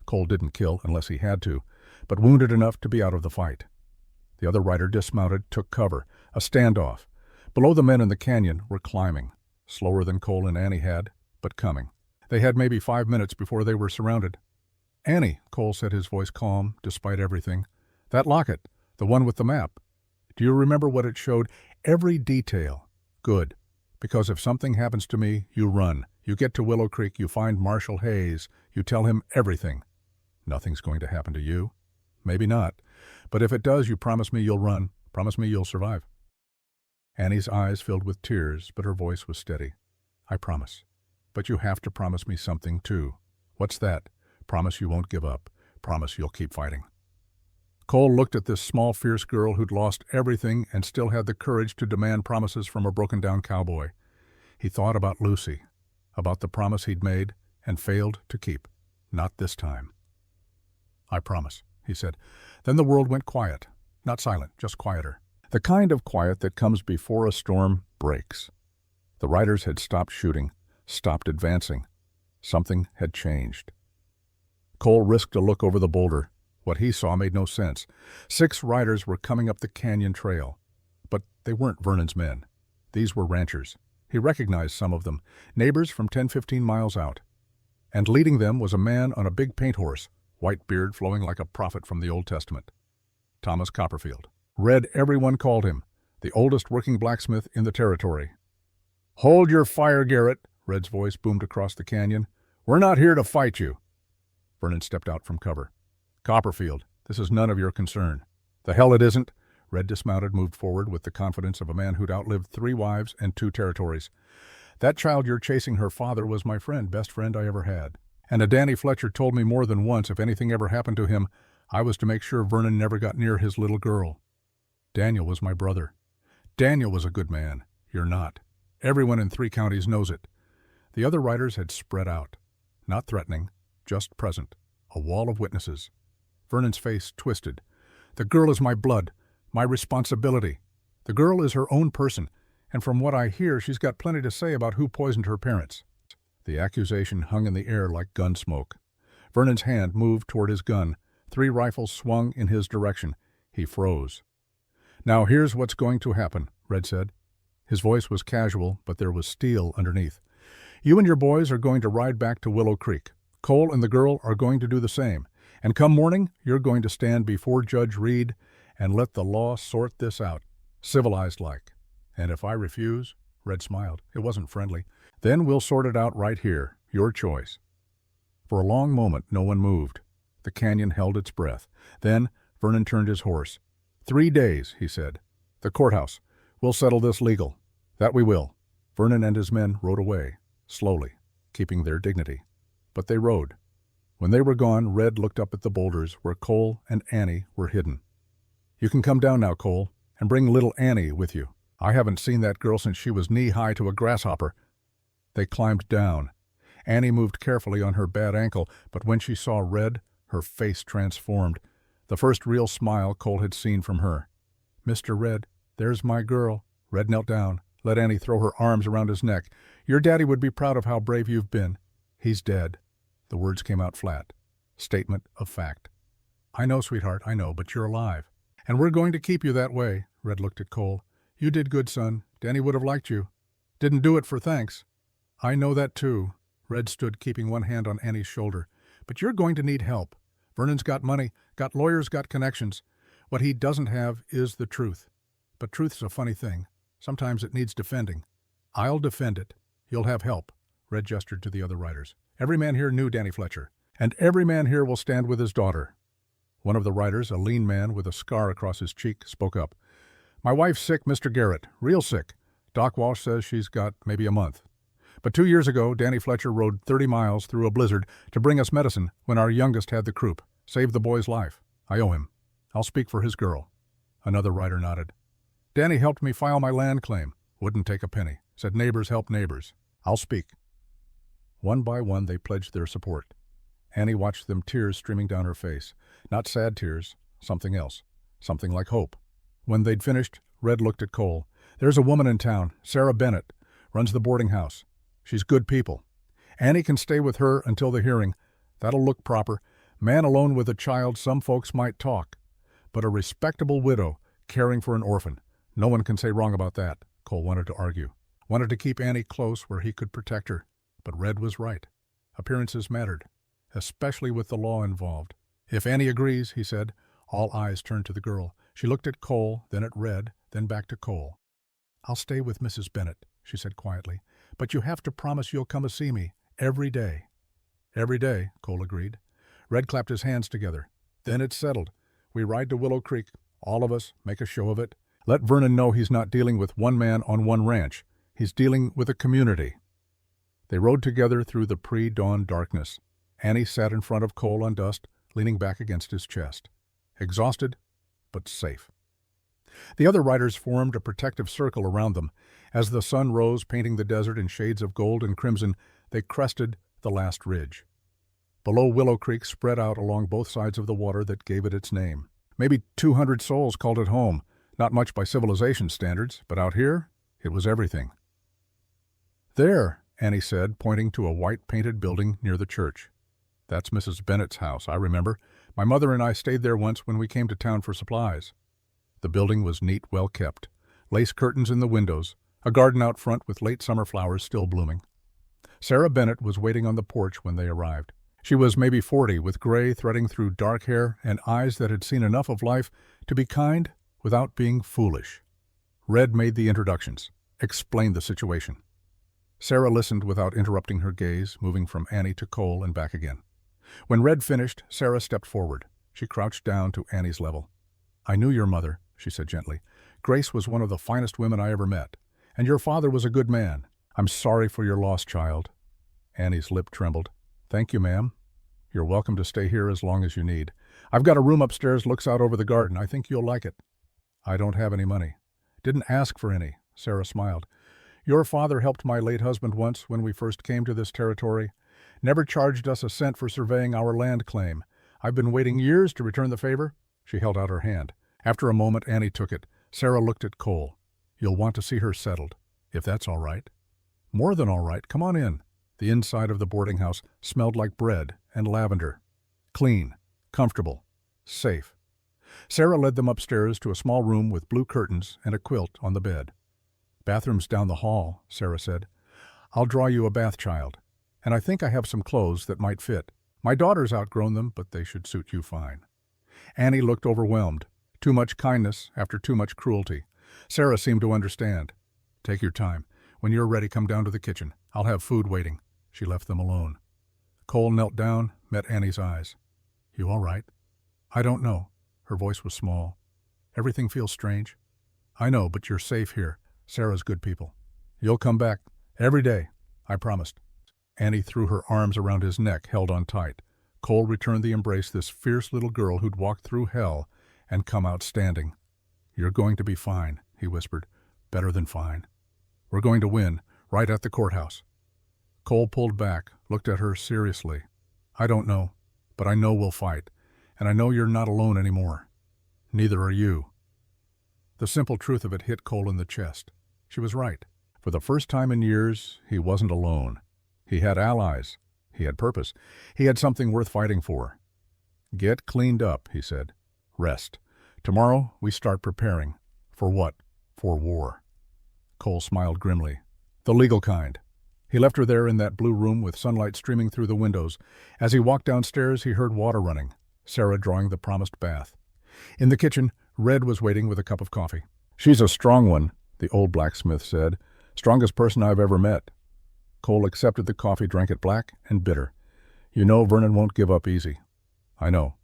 Cole didn't kill unless he had to, but wounded enough to be out of the fight. The other rider dismounted, took cover. A standoff. Below, the men in the canyon were climbing. Slower than Cole and Annie had, but coming. They had maybe 5 minutes before they were surrounded. "Annie," Cole said, his voice calm, despite everything. "That locket, the one with the map. Do you remember what it showed? Every detail. Good. Because if something happens to me, you run. You get to Willow Creek, you find Marshall Hayes. You tell him everything. Nothing's going to happen to you. Maybe not. But if it does, you promise me you'll run. Promise me you'll survive." Annie's eyes filled with tears, but her voice was steady. "I promise. But you have to promise me something, too." "What's that?" "Promise you won't give up. Promise you'll keep fighting." Cole looked at this small, fierce girl who'd lost everything and still had the courage to demand promises from a broken-down cowboy. He thought about Lucy, about the promise he'd made and failed to keep. Not this time. "I promise," he said. Then the world went quiet. Not silent, just quieter. The kind of quiet that comes before a storm breaks. The riders had stopped shooting, stopped advancing. Something had changed. Cole risked a look over the boulder. What he saw made no sense. 6 riders were coming up the canyon trail. But they weren't Vernon's men. These were ranchers. He recognized some of them, neighbors from 10-15 miles out. And leading them was a man on a big paint horse, white beard flowing like a prophet from the Old Testament. Thomas Copperfield. Red, everyone called him, the oldest working blacksmith in the territory. "Hold your fire, Garrett," Red's voice boomed across the canyon. "We're not here to fight you." Vernon stepped out from cover. "Copperfield, this is none of your concern." "The hell it isn't." Red dismounted, moved forward with the confidence of a man who'd outlived 3 wives and 2 territories. "That child you're chasing, her father, was my friend, best friend I ever had. And a Danny Fletcher told me more than once if anything ever happened to him, I was to make sure Vernon never got near his little girl. Daniel was my brother. Daniel was a good man. You're not. Everyone in 3 counties knows it." The other riders had spread out. Not threatening, just present. A wall of witnesses. Vernon's face twisted. "The girl is my blood, my responsibility. The girl is her own person, and from what I hear, she's got plenty to say about who poisoned her parents." The accusation hung in the air like gun smoke. Vernon's hand moved toward his gun. 3 rifles swung in his direction. He froze. "Now here's what's going to happen," Red said. His voice was casual, but there was steel underneath. "You and your boys are going to ride back to Willow Creek. Cole and the girl are going to do the same. And come morning, you're going to stand before Judge Reed and let the law sort this out, civilized-like. And if I refuse," Red smiled. It wasn't friendly. "Then we'll sort it out right here. Your choice." For a long moment, no one moved. The canyon held its breath. Then Vernon turned his horse. 3 days, he said. "The courthouse. We'll settle this legal." "That we will." Vernon and his men rode away, slowly, keeping their dignity. But they rode. When they were gone, Red looked up at the boulders where Cole and Annie were hidden. "You can come down now, Cole, and bring little Annie with you. I haven't seen that girl since she was knee-high to a grasshopper." They climbed down. Annie moved carefully on her bad ankle, but when she saw Red, her face transformed. The first real smile Cole had seen from her. "Mr. Red, there's my girl." Red knelt down, let Annie throw her arms around his neck. "Your daddy would be proud of how brave you've been." "He's dead." The words came out flat. Statement of fact. "I know, sweetheart, I know, but you're alive. And we're going to keep you that way." Red looked at Cole. "You did good, son. Danny would have liked you. Didn't do it for thanks." "I know that, too." Red stood, keeping one hand on Annie's shoulder. "But you're going to need help. Vernon's got money, got lawyers, got connections. What he doesn't have is the truth. But truth's a funny thing. Sometimes it needs defending. I'll defend it. You'll have help." Red gestured to the other riders. "Every man here knew Danny Fletcher. And every man here will stand with his daughter." One of the riders, a lean man with a scar across his cheek, spoke up. "My wife's sick, Mr. Garrett. Real sick. Doc Walsh says she's got maybe a month. But 2 years ago, Danny Fletcher rode 30 miles through a blizzard to bring us medicine when our youngest had the croup. Saved the boy's life. I owe him. I'll speak for his girl." Another rider nodded. "Danny helped me file my land claim. Wouldn't take a penny. Said neighbors help neighbors. I'll speak." One by one they pledged their support. Annie watched them, tears streaming down her face. Not sad tears, something else. Something like hope. When they'd finished, Red looked at Cole. "There's a woman in town, Sarah Bennett, runs the boarding house. She's good people. Annie can stay with her until the hearing. That'll look proper. Man alone with a child, some folks might talk. But a respectable widow, caring for an orphan. No one can say wrong about that," Cole wanted to argue. Wanted to keep Annie close where he could protect her. But Red was right. Appearances mattered, especially with the law involved. "If Annie agrees," he said. All eyes turned to the girl. She looked at Cole, then at Red, then back to Cole. "I'll stay with Mrs. Bennett," she said quietly. "But you have to promise you'll come to see me every day." "Every day," Cole agreed. Red clapped his hands together. "Then it's settled. We ride to Willow Creek, all of us, make a show of it. Let Vernon know he's not dealing with one man on one ranch. He's dealing with a community." They rode together through the pre-dawn darkness. Annie sat in front of Cole on dust, leaning back against his chest. Exhausted, but safe. The other riders formed a protective circle around them. As the sun rose, painting the desert in shades of gold and crimson, they crested the last ridge. Below, Willow Creek spread out along both sides of the water that gave it its name. Maybe 200 souls called it home. Not much by civilization standards, but out here, it was everything. "There," Annie said, pointing to a white-painted building near the church. "That's Mrs. Bennett's house, I remember. My mother and I stayed there once when we came to town for supplies." The building was neat, well kept. Lace curtains in the windows, a garden out front with late summer flowers still blooming. Sarah Bennett was waiting on the porch when they arrived. She was maybe 40, with gray threading through dark hair and eyes that had seen enough of life to be kind without being foolish. Red made the introductions, explained the situation. Sarah listened without interrupting her gaze, moving from Annie to Cole and back again. When Red finished, Sarah stepped forward. She crouched down to Annie's level. "I knew your mother," she said gently. "Grace was one of the finest women I ever met. And your father was a good man. I'm sorry for your lost child." Annie's lip trembled. "Thank you, ma'am. You're welcome to stay here as long as you need. I've got a room upstairs, looks out over the garden. I think you'll like it." "I don't have any money." "Didn't ask for any," Sarah smiled. "Your father helped my late husband once when we first came to this territory. Never charged us a cent for surveying our land claim. I've been waiting years to return the favor." She held out her hand. After a moment, Annie took it. Sarah looked at Cole. "You'll want to see her settled, if that's all right." "More than all right. Come on in." The inside of the boarding house smelled like bread and lavender. Clean, comfortable, safe. Sarah led them upstairs to a small room with blue curtains and a quilt on the bed. "Bathroom's down the hall," Sarah said. "I'll draw you a bath, child. And I think I have some clothes that might fit. My daughter's outgrown them, but they should suit you fine." Annie looked overwhelmed. Too much kindness after too much cruelty. Sarah seemed to understand. "Take your time. When you're ready, come down to the kitchen. I'll have food waiting." She left them alone. Cole knelt down, met Annie's eyes. "You all right?" "I don't know." Her voice was small. "Everything feels strange." "I know, but you're safe here. Sarah's good people. You'll come back. Every day. I promised." Annie threw her arms around his neck, held on tight. Cole returned the embrace, this fierce little girl who'd walked through hell and come out standing. "You're going to be fine," he whispered. "Better than fine. We're going to win, right at the courthouse." Cole pulled back, looked at her seriously. "I don't know, but I know we'll fight, and I know you're not alone anymore. Neither are you." The simple truth of it hit Cole in the chest. She was right. For the first time in years, he wasn't alone. He had allies. He had purpose. He had something worth fighting for. "Get cleaned up," he said. "Rest. Tomorrow we start preparing." "For what?" "For war." Cole smiled grimly. "The legal kind." He left her there in that blue room with sunlight streaming through the windows. As he walked downstairs, he heard water running, Sarah drawing the promised bath. In the kitchen, Red was waiting with a cup of coffee. "She's a strong one," the old blacksmith said. "Strongest person I've ever met." Cole accepted the coffee, drank it black and bitter. "You know Vernon won't give up easy." "I know.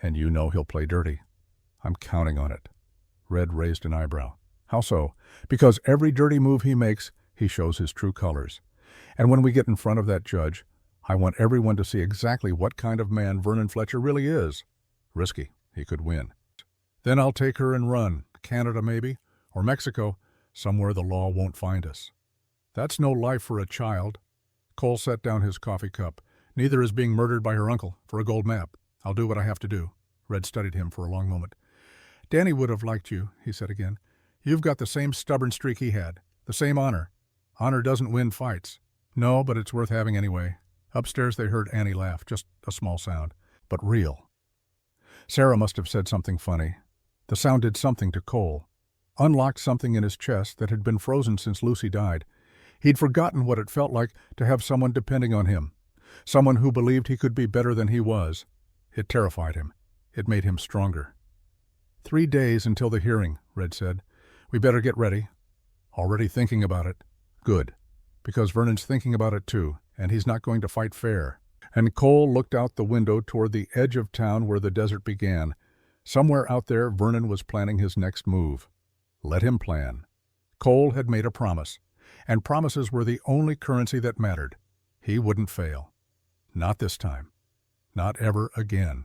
And you know he'll play dirty." "I'm counting on it." Red raised an eyebrow. "How so?" "Because every dirty move he makes, he shows his true colors. And when we get in front of that judge, I want everyone to see exactly what kind of man Vernon Fletcher really is. Risky. He could win. Then I'll take her and run. Canada maybe, or Mexico, somewhere the law won't find us. That's no life for a child. Cole set down his coffee cup. Neither is being murdered by her uncle for a gold map. I'll do what I have to do. Red studied him for a long moment. Danny would have liked you, he said again. You've got the same stubborn streak he had, the same honor. Honor doesn't win fights. No, but it's worth having anyway. Upstairs they heard Annie laugh, just a small sound, but real. Sarah must have said something funny. The sound did something to Cole, unlocked something in his chest that had been frozen since Lucy died. He'd forgotten what it felt like to have someone depending on him, someone who believed he could be better than he was. It terrified him. It made him stronger. 3 days until the hearing, Red said. We better get ready. Already thinking about it. Good, because Vernon's thinking about it too, and he's not going to fight fair. And Cole looked out the window toward the edge of town where the desert began. Somewhere out there, Vernon was planning his next move. Let him plan. Cole had made a promise, and promises were the only currency that mattered. He wouldn't fail. Not this time. Not ever again.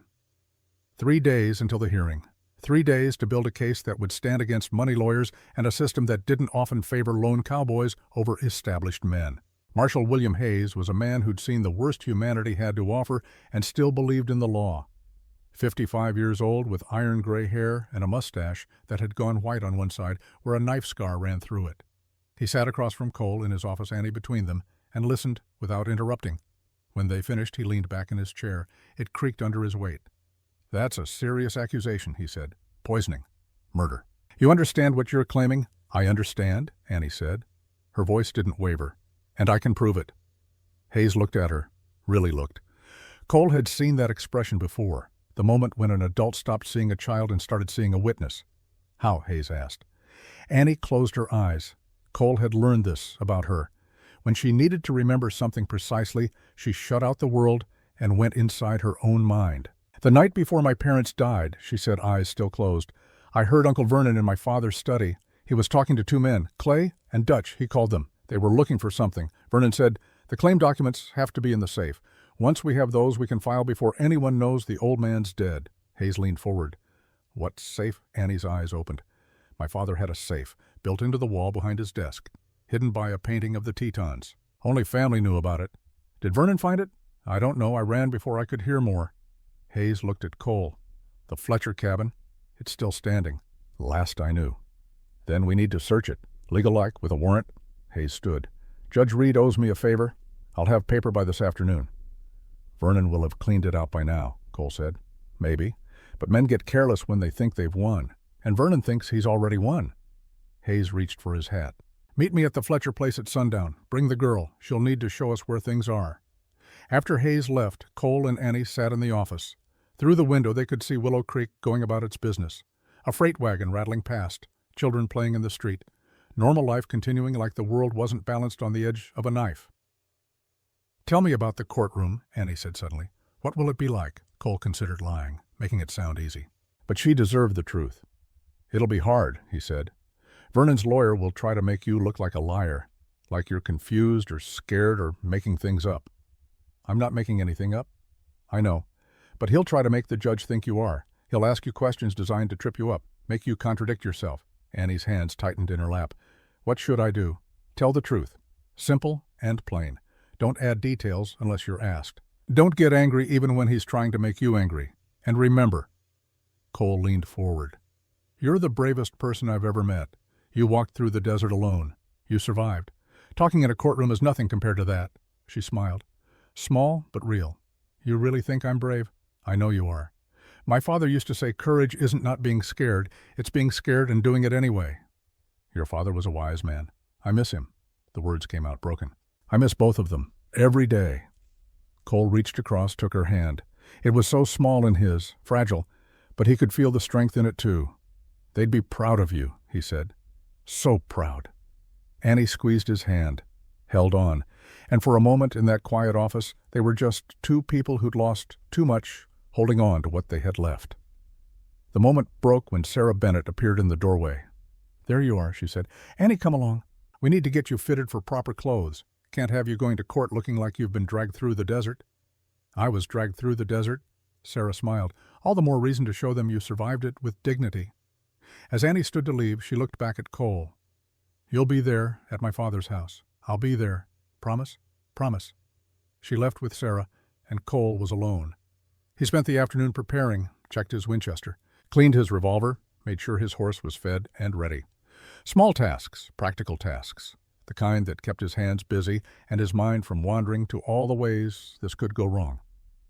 3 days until the hearing. 3 days to build a case that would stand against money lawyers and a system that didn't often favor lone cowboys over established men. Marshal William Hayes was a man who'd seen the worst humanity had to offer and still believed in the law. 55 years old, with iron-gray hair and a mustache that had gone white on one side where a knife scar ran through it. He sat across from Cole in his office, Annie between them, and listened without interrupting. When they finished, he leaned back in his chair. It creaked under his weight. That's a serious accusation, he said. Poisoning. Murder. You understand what you're claiming? I understand, Annie said. Her voice didn't waver. And I can prove it. Hayes looked at her. Really looked. Cole had seen that expression before, the moment when an adult stopped seeing a child and started seeing a witness. How? Hayes asked. Annie closed her eyes. Cole had learned this about her. When she needed to remember something precisely, she shut out the world and went inside her own mind. The night before my parents died, she said, eyes still closed, I heard Uncle Vernon in my father's study. He was talking to 2 men, Clay and Dutch, he called them. They were looking for something. Vernon said, the claim documents have to be in the safe. Once we have those, we can file before anyone knows the old man's dead. Hayes leaned forward. What safe? Annie's eyes opened. My father had a safe, built into the wall behind his desk, hidden by a painting of the Tetons. Only family knew about it. Did Vernon find it? I don't know. I ran before I could hear more. Hayes looked at Cole. The Fletcher cabin? It's still standing. Last I knew. Then we need to search it. Legal-like, with a warrant. Hayes stood. Judge Reed owes me a favor. I'll have paper by this afternoon. Vernon will have cleaned it out by now, Cole said. Maybe. But men get careless when they think they've won. And Vernon thinks he's already won. Hayes reached for his hat. Meet me at the Fletcher place at sundown. Bring the girl. She'll need to show us where things are. After Hayes left, Cole and Annie sat in the office. Through the window they could see Willow Creek going about its business. A freight wagon rattling past. Children playing in the street. Normal life continuing like the world wasn't balanced on the edge of a knife. Tell me about the courtroom, Annie said suddenly. What will it be like? Cole considered lying, making it sound easy. But she deserved the truth. It'll be hard, he said. Vernon's lawyer will try to make you look like a liar, like you're confused or scared or making things up. I'm not making anything up. I know. But he'll try to make the judge think you are. He'll ask you questions designed to trip you up, make you contradict yourself. Annie's hands tightened in her lap. What should I do? Tell the truth. Simple and plain. Don't add details unless you're asked. Don't get angry even when he's trying to make you angry. And remember. Cole leaned forward. You're the bravest person I've ever met. You walked through the desert alone. You survived. Talking in a courtroom is nothing compared to that. She smiled. Small, but real. You really think I'm brave? I know you are. My father used to say courage isn't not being scared, it's being scared and doing it anyway. Your father was a wise man. I miss him. The words came out broken. I miss both of them. Every day. Cole reached across, took her hand. It was so small in his, fragile, but he could feel the strength in it too. They'd be proud of you, he said. So proud. Annie squeezed his hand, held on, and for a moment in that quiet office, they were just 2 people who'd lost too much, holding on to what they had left. The moment broke when Sarah Bennett appeared in the doorway. There you are, she said. Annie, come along. We need to get you fitted for proper clothes. Can't have you going to court looking like you've been dragged through the desert." "I was dragged through the desert?" Sarah smiled. "All the more reason to show them you survived it with dignity." As Annie stood to leave, she looked back at Cole. "You'll be there at my father's house. I'll be there. Promise?" "Promise." She left with Sarah, and Cole was alone. He spent the afternoon preparing, checked his Winchester, cleaned his revolver, made sure his horse was fed and ready. Small tasks, practical tasks, the kind that kept his hands busy and his mind from wandering to all the ways this could go wrong.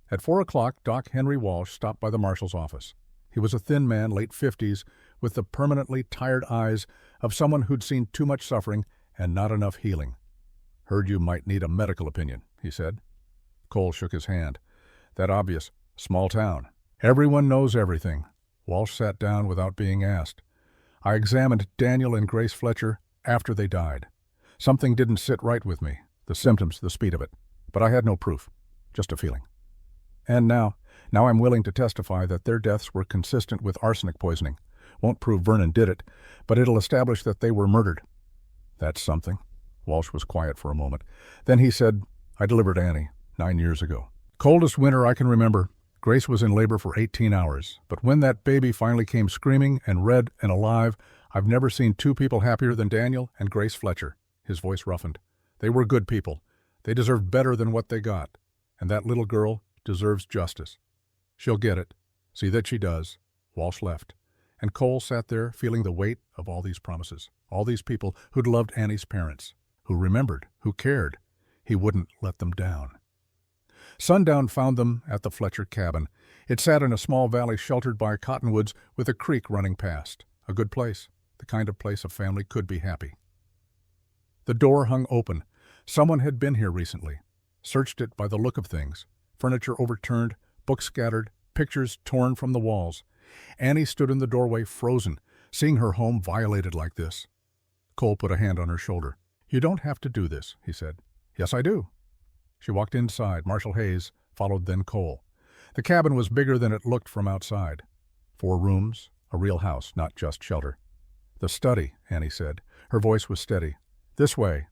At 4 o'clock, Doc Henry Walsh stopped by the marshal's office. He was a thin man, late 50s, with the permanently tired eyes of someone who'd seen too much suffering and not enough healing. "Heard you might need a medical opinion," he said. Cole shook his hand. "That obvious. Small town. Everyone knows everything." Walsh sat down without being asked. "I examined Daniel and Grace Fletcher after they died. Something didn't sit right with me, the symptoms, the speed of it. But I had no proof, just a feeling. And now I'm willing to testify that their deaths were consistent with arsenic poisoning. Won't prove Vernon did it, but it'll establish that they were murdered." "That's something." Walsh was quiet for a moment. Then he said, "I delivered Annie 9 years ago. Coldest winter I can remember. Grace was in labor for 18 hours. But when that baby finally came screaming and red and alive, I've never seen two people happier than Daniel and Grace Fletcher." His voice roughened. "They were good people. They deserved better than what they got. And that little girl deserves justice. She'll get it. See that she does." Walsh left, and Cole sat there feeling the weight of all these promises, all these people who'd loved Annie's parents, who remembered, who cared. He wouldn't let them down. Sundown found them at the Fletcher cabin. It sat in a small valley sheltered by cottonwoods with a creek running past. A good place, the kind of place a family could be happy. The door hung open. Someone had been here recently, searched it by the look of things. Furniture overturned, books scattered, pictures torn from the walls. Annie stood in the doorway, frozen, seeing her home violated like this. Cole put a hand on her shoulder. "You don't have to do this," he said. "Yes, I do." She walked inside. Marshal Hayes followed, then Cole. The cabin was bigger than it looked from outside. 4 rooms, a real house, not just shelter. "The study," Annie said. Her voice was steady. "This way."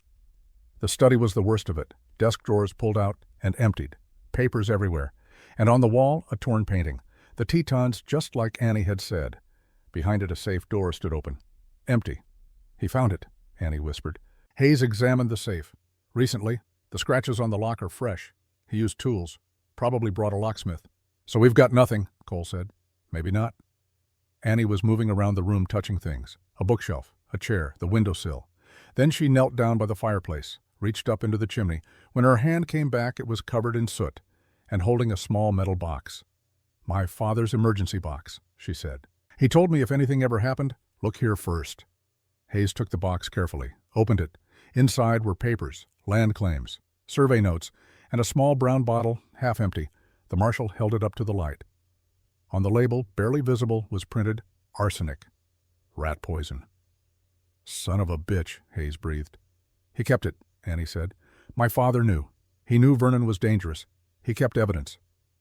The study was the worst of it. Desk drawers pulled out and emptied. Papers everywhere. And on the wall, a torn painting. The Tetons, just like Annie had said. Behind it, a safe door stood open. Empty. "He found it," Annie whispered. Hayes examined the safe. "Recently. The scratches on the lock are fresh. He used tools. Probably brought a locksmith." "So we've got nothing," Cole said. "Maybe not." Annie was moving around the room, touching things. A bookshelf, a chair, the windowsill. Then she knelt down by the fireplace, reached up into the chimney. When her hand came back, it was covered in soot and holding a small metal box. "My father's emergency box," she said. "He told me if anything ever happened, look here first." Hayes took the box carefully, opened it. Inside were papers, land claims, survey notes, and a small brown bottle, half empty. The marshal held it up to the light. On the label, barely visible, was printed, "Arsenic. Rat poison." "Son of a bitch," Hayes breathed. "He kept it," Annie said. "My father knew. He knew Vernon was dangerous. He kept evidence."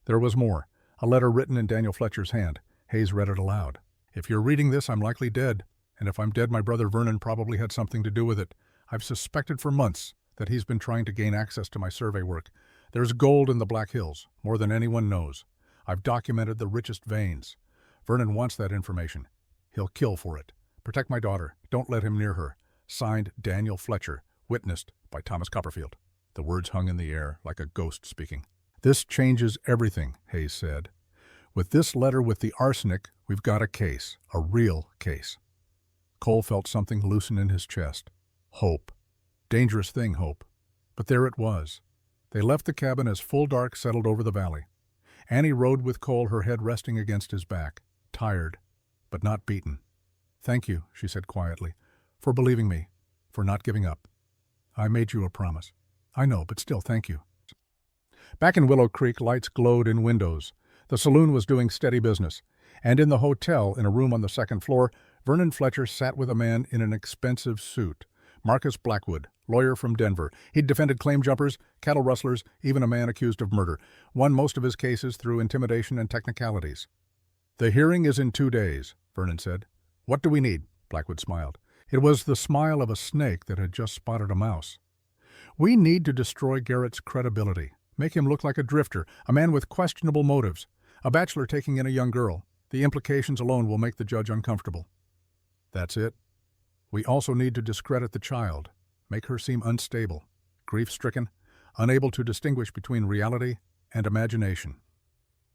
There was more. A letter written in Daniel Fletcher's hand. Hayes read it aloud. "If you're reading this, I'm likely dead. And if I'm dead, my brother Vernon probably had something to do with it. I've suspected for months that he's been trying to gain access to my survey work. There's gold in the Black Hills, more than anyone knows. I've documented the richest veins. Vernon wants that information. He'll kill for it. Protect my daughter. Don't let him near her. Signed, Daniel Fletcher. Witnessed by Thomas Copperfield." The words hung in the air like a ghost speaking. "This changes everything," Hayes said. "With this letter with the arsenic, we've got a case, a real case." Cole felt something loosen in his chest. Hope. Dangerous thing, hope. But there it was. They left the cabin as full dark settled over the valley. Annie rode with Cole, her head resting against his back, tired, but not beaten. "Thank you," she said quietly, "for believing me, for not giving up. I made you a promise." "I know, but still, thank you." Back in Willow Creek, lights glowed in windows. The saloon was doing steady business. And in the hotel, in a room on the second floor, Vernon Fletcher sat with a man in an expensive suit. Marcus Blackwood, lawyer from Denver. He'd defended claim jumpers, cattle rustlers, even a man accused of murder. Won most of his cases through intimidation and technicalities. "The hearing is in 2 days," Vernon said. "What do we need?" Blackwood smiled. It was the smile of a snake that had just spotted a mouse. We need to destroy Garrett's credibility, make him look like a drifter, a man with questionable motives, a bachelor taking in a young girl. The implications alone will make the judge uncomfortable. That's it. We also need to discredit the child, make her seem unstable, grief-stricken, unable to distinguish between reality and imagination.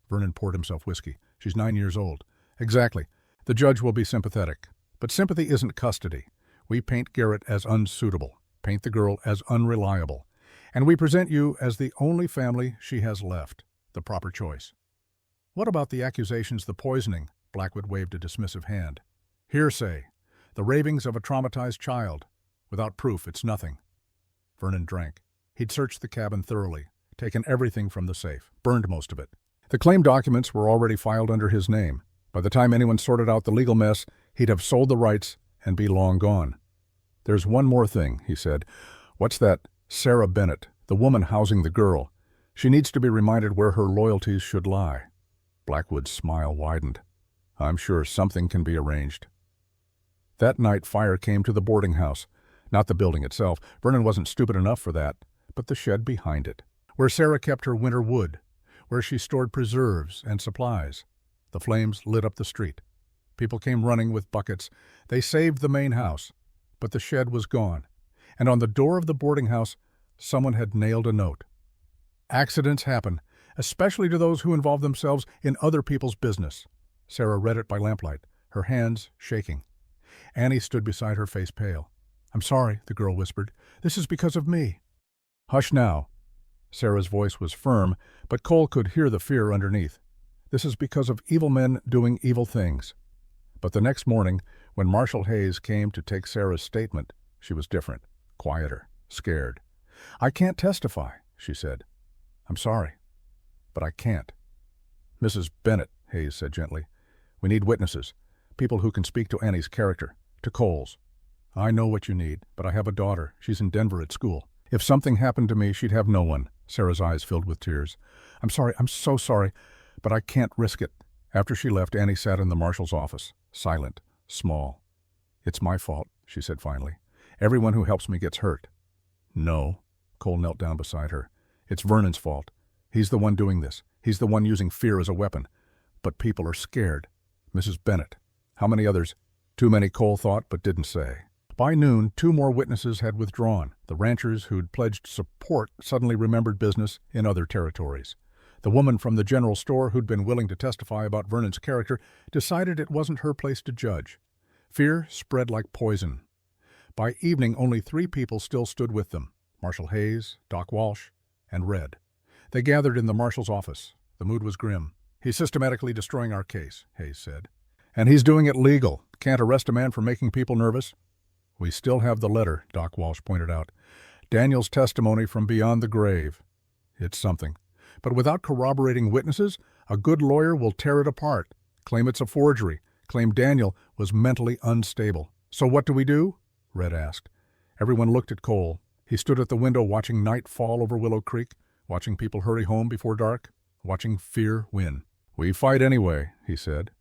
Vernon poured himself whiskey. She's 9 years old. Exactly. The judge will be sympathetic. But sympathy isn't custody. We paint Garrett as unsuitable, paint the girl as unreliable, and we present you as the only family she has left, the proper choice. What about the accusations, the poisoning? Blackwood waved a dismissive hand. Hearsay. The ravings of a traumatized child. Without proof, it's nothing. Vernon drank. He'd searched the cabin thoroughly, taken everything from the safe, burned most of it. The claim documents were already filed under his name. By the time anyone sorted out the legal mess, he'd have sold the rights and be long gone. There's one more thing, he said. What's that? Sarah Bennett, the woman housing the girl. She needs to be reminded where her loyalties should lie. Blackwood's smile widened. I'm sure something can be arranged. That night, fire came to the boarding house. Not the building itself. Vernon wasn't stupid enough for that, but the shed behind it, where Sarah kept her winter wood, where she stored preserves and supplies. The flames lit up the street. People came running with buckets. They saved the main house, but the shed was gone, and on the door of the boarding house, someone had nailed a note. Accidents happen, especially to those who involve themselves in other people's business. Sarah read it by lamplight, her hands shaking. Annie stood beside her, face pale. I'm sorry, the girl whispered. This is because of me. Hush now. Sarah's voice was firm, but Cole could hear the fear underneath. This is because of evil men doing evil things. But the next morning, when Marshal Hayes came to take Sarah's statement, she was different, quieter, scared. I can't testify, she said. I'm sorry, but I can't. Mrs. Bennett, Hayes said gently, we need witnesses, people who can speak to Annie's character, to Cole's. I know what you need, but I have a daughter. She's in Denver at school. If something happened to me, she'd have no one. Sarah's eyes filled with tears. I'm sorry, I'm so sorry, but I can't risk it. After she left, Annie sat in the marshal's office, silent, small. It's my fault, she said finally. Everyone who helps me gets hurt. No. Cole knelt down beside her. It's Vernon's fault. He's the one doing this. He's the one using fear as a weapon. But people are scared. Mrs. Bennett. How many others? Too many, Cole thought, but didn't say. By noon, 2 more witnesses had withdrawn. The ranchers who'd pledged support suddenly remembered business in other territories. The woman from the general store who'd been willing to testify about Vernon's character decided it wasn't her place to judge. Fear spread like poison. By evening, only 3 people still stood with them, Marshal Hayes, Doc Walsh, and Red. They gathered in the marshal's office. The mood was grim. He's systematically destroying our case, Hayes said. And he's doing it legal. Can't arrest a man for making people nervous. We still have the letter, Doc Walsh pointed out. Daniel's testimony from beyond the grave. It's something. But without corroborating witnesses, a good lawyer will tear it apart, claim it's a forgery, claim Daniel was mentally unstable. So what do? Red asked. Everyone looked at Cole. He stood at the window watching night fall over Willow Creek, watching people hurry home before dark, watching fear win. We fight anyway, he said.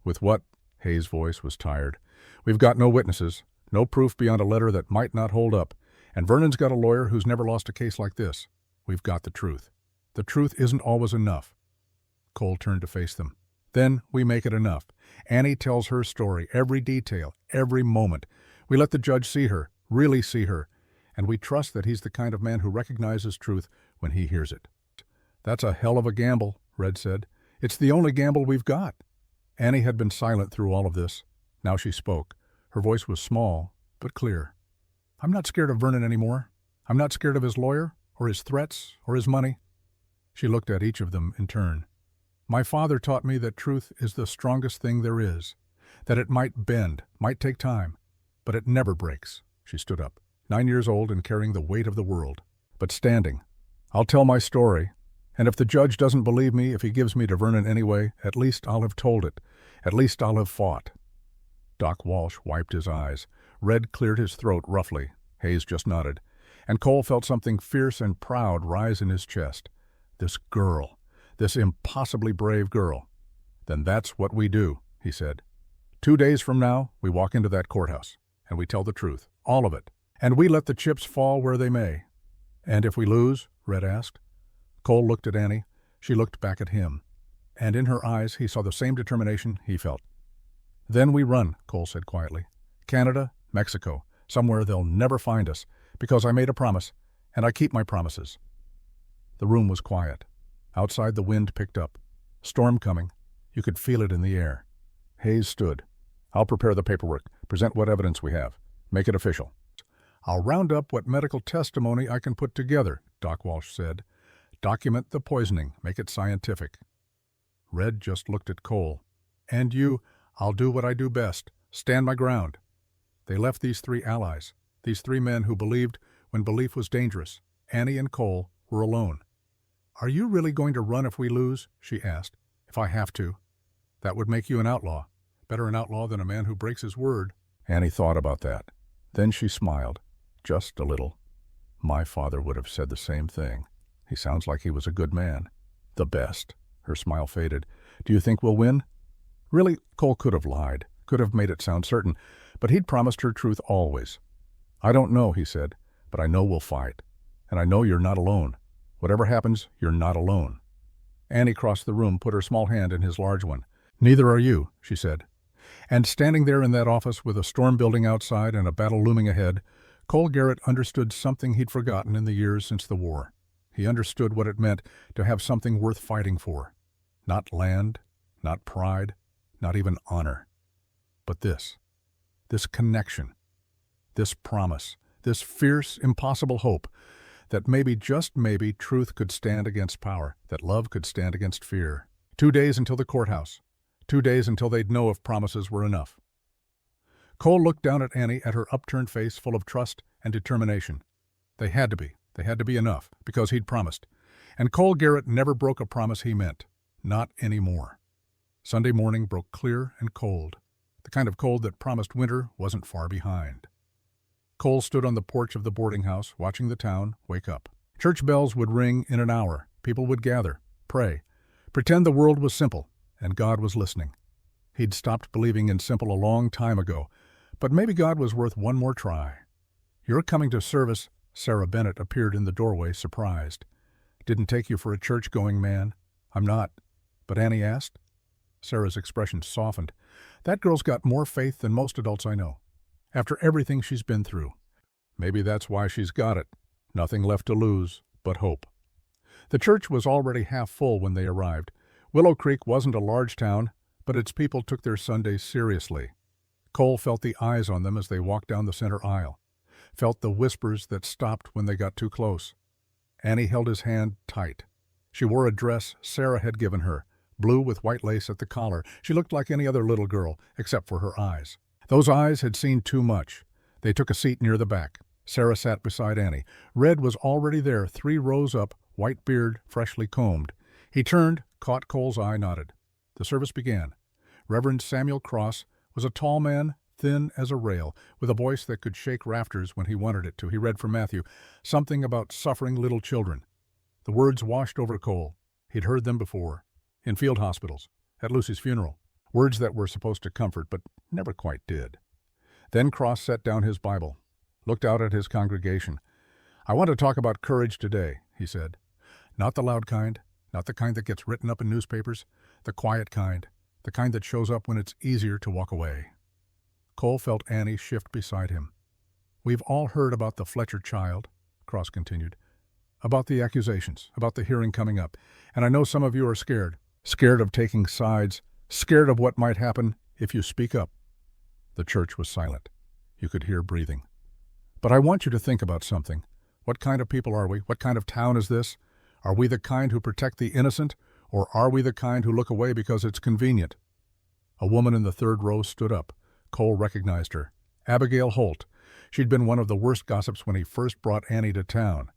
With what? Hayes' voice was tired. We've got no witnesses, no proof beyond a letter that might not hold up, and Vernon's got a lawyer who's never lost a case like this. We've got the truth. The truth isn't always enough. Cole turned to face them. Then we make it enough. Annie tells her story, every detail, every moment. We let the judge see her, really see her, and we trust that he's the kind of man who recognizes truth when he hears it. That's a hell of a gamble, Red said. It's the only gamble we've got. Annie had been silent through all of this. Now she spoke. Her voice was small, but clear. I'm not scared of Vernon anymore. I'm not scared of his lawyer, or his threats, or his money. She looked at each of them in turn. My father taught me that truth is the strongest thing there is, that it might bend, might take time, but it never breaks. She stood up, 9 years old and carrying the weight of the world, but standing. I'll tell my story, and if the judge doesn't believe me, if he gives me to Vernon anyway, at least I'll have told it. At least I'll have fought. Doc Walsh wiped his eyes. Red cleared his throat roughly. Hayes just nodded, and Cole felt something fierce and proud rise in his chest. This girl, this impossibly brave girl. Then that's what we do, he said. 2 days from now, we walk into that courthouse, and we tell the truth, all of it, and we let the chips fall where they may. And if we lose? Red asked. Cole looked at Annie. She looked back at him. And in her eyes he saw the same determination he felt. Then we run, Cole said quietly. Canada, Mexico, somewhere they'll never find us, because I made a promise, and I keep my promises. The room was quiet. Outside the wind picked up. Storm coming. You could feel it in the air. Hayes stood. I'll prepare the paperwork, present what evidence we have, make it official. I'll round up what medical testimony I can put together, Doc Walsh said. Document the poisoning, make it scientific. Red just looked at Cole. And you, I'll do what I do best, stand my ground. They left these three allies, these three men who believed when belief was dangerous. Annie and Cole were alone. Are you really going to run if we lose? She asked. If I have to. That would make you an outlaw. Better an outlaw than a man who breaks his word. Annie thought about that. Then she smiled, just a little. My father would have said the same thing. He sounds like he was a good man. The best. Her smile faded. Do you think we'll win? Really, Cole could have lied, could have made it sound certain, but he'd promised her truth always. I don't know, he said, but I know we'll fight. And I know you're not alone. Whatever happens, you're not alone. Annie crossed the room, put her small hand in his large one. Neither are you, she said. And standing there in that office with a storm building outside and a battle looming ahead, Cole Garrett understood something he'd forgotten in the years since the war. He understood what it meant to have something worth fighting for. Not land, not pride, not even honor. But this connection, this promise, this fierce, impossible hope that maybe, just maybe, truth could stand against power, that love could stand against fear. 2 days until the courthouse. 2 days until they'd know if promises were enough. Cole looked down at Annie, at her upturned face full of trust and determination. They had to be. They had to be enough, because he'd promised. And Cole Garrett never broke a promise he meant. Not anymore. Sunday morning broke clear and cold. The kind of cold that promised winter wasn't far behind. Cole stood on the porch of the boarding house, watching the town wake up. Church bells would ring in an hour. People would gather, pray, pretend the world was simple, and God was listening. He'd stopped believing in simple a long time ago, but maybe God was worth one more try. You're coming to service. Sarah Bennett appeared in the doorway, surprised. Didn't take you for a church-going man. I'm not. But Annie asked. Sarah's expression softened. That girl's got more faith than most adults I know. After everything she's been through. Maybe that's why she's got it. Nothing left to lose but hope. The church was already half full when they arrived. Willow Creek wasn't a large town, but its people took their Sundays seriously. Cole felt the eyes on them as they walked down the center aisle. Felt the whispers that stopped when they got too close. Annie held his hand tight. She wore a dress Sarah had given her, blue with white lace at the collar. She looked like any other little girl, except for her eyes. Those eyes had seen too much. They took a seat near the back. Sarah sat beside Annie. Red was already there, 3 rows up, white beard freshly combed. He turned, caught Cole's eye, nodded. The service began. Reverend Samuel Cross was a tall man, thin as a rail, with a voice that could shake rafters when he wanted it to. He read from Matthew, something about suffering little children. The words washed over Cole. He'd heard them before, in field hospitals, at Lucy's funeral. Words that were supposed to comfort, but never quite did. Then Cross set down his Bible, looked out at his congregation. I want to talk about courage today, he said. Not the loud kind, not the kind that gets written up in newspapers, the quiet kind, the kind that shows up when it's easier to walk away. Cole felt Annie shift beside him. We've all heard about the Fletcher child, Cross continued, about the accusations, about the hearing coming up, and I know some of you are scared of taking sides, scared of what might happen if you speak up. The church was silent. You could hear breathing. But I want you to think about something. What kind of people are we? What kind of town is this? Are we the kind who protect the innocent, or are we the kind who look away because it's convenient? A woman in the 3rd row stood up. Cole recognized her. Abigail Holt. She'd been one of the worst gossips when he first brought Annie to town.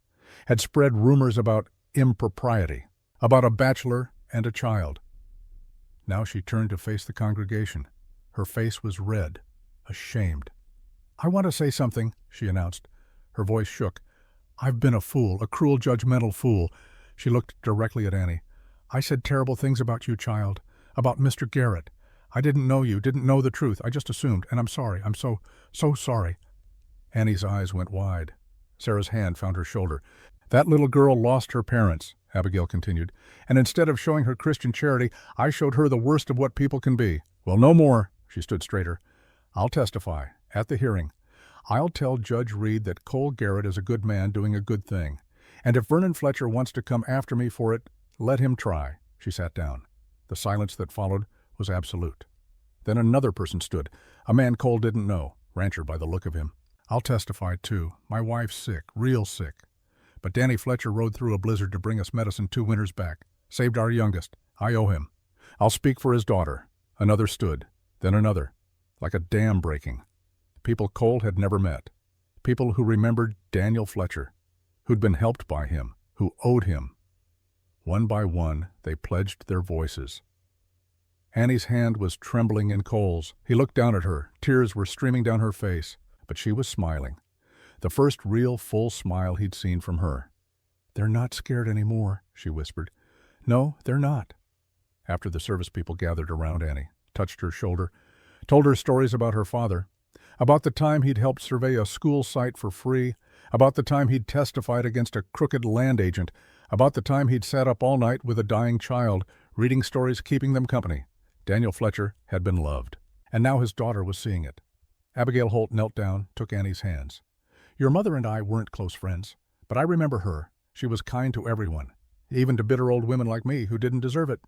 Had spread rumors about impropriety, about a bachelor and a child. Now she turned to face the congregation. Her face was red, ashamed. I want to say something, she announced. Her voice shook. I've been a fool, a cruel, judgmental fool. She looked directly at Annie. I said terrible things about you, child, about Mr. Garrett. I didn't know you, didn't know the truth. I just assumed, and I'm sorry. I'm so sorry. Annie's eyes went wide. Sarah's hand found her shoulder. That little girl lost her parents, Abigail continued, and instead of showing her Christian charity, I showed her the worst of what people can be. Well, no more. She stood straighter. I'll testify. At the hearing. I'll tell Judge Reed that Cole Garrett is a good man doing a good thing. And if Vernon Fletcher wants to come after me for it, let him try. She sat down. The silence that followed was absolute. Then another person stood, a man Cole didn't know, rancher by the look of him. I'll testify, too. My wife's sick, real sick. But Danny Fletcher rode through a blizzard to bring us medicine 2 winters back. Saved our youngest. I owe him. I'll speak for his daughter. Another stood. Then another. Like a dam breaking. People Cole had never met. People who remembered Daniel Fletcher. Who'd been helped by him. Who owed him. One by one, they pledged their voices. Annie's hand was trembling in Cole's. He looked down at her. Tears were streaming down her face. But she was smiling. The first real, full smile he'd seen from her. They're not scared anymore, she whispered. No, they're not. After the service people gathered around Annie, touched her shoulder, told her stories about her father, about the time he'd helped survey a school site for free, about the time he'd testified against a crooked land agent, about the time he'd sat up all night with a dying child, reading stories keeping them company. Daniel Fletcher had been loved, and now his daughter was seeing it. Abigail Holt knelt down, took Annie's hands. Your mother and I weren't close friends, but I remember her. She was kind to everyone, even to bitter old women like me who didn't deserve it.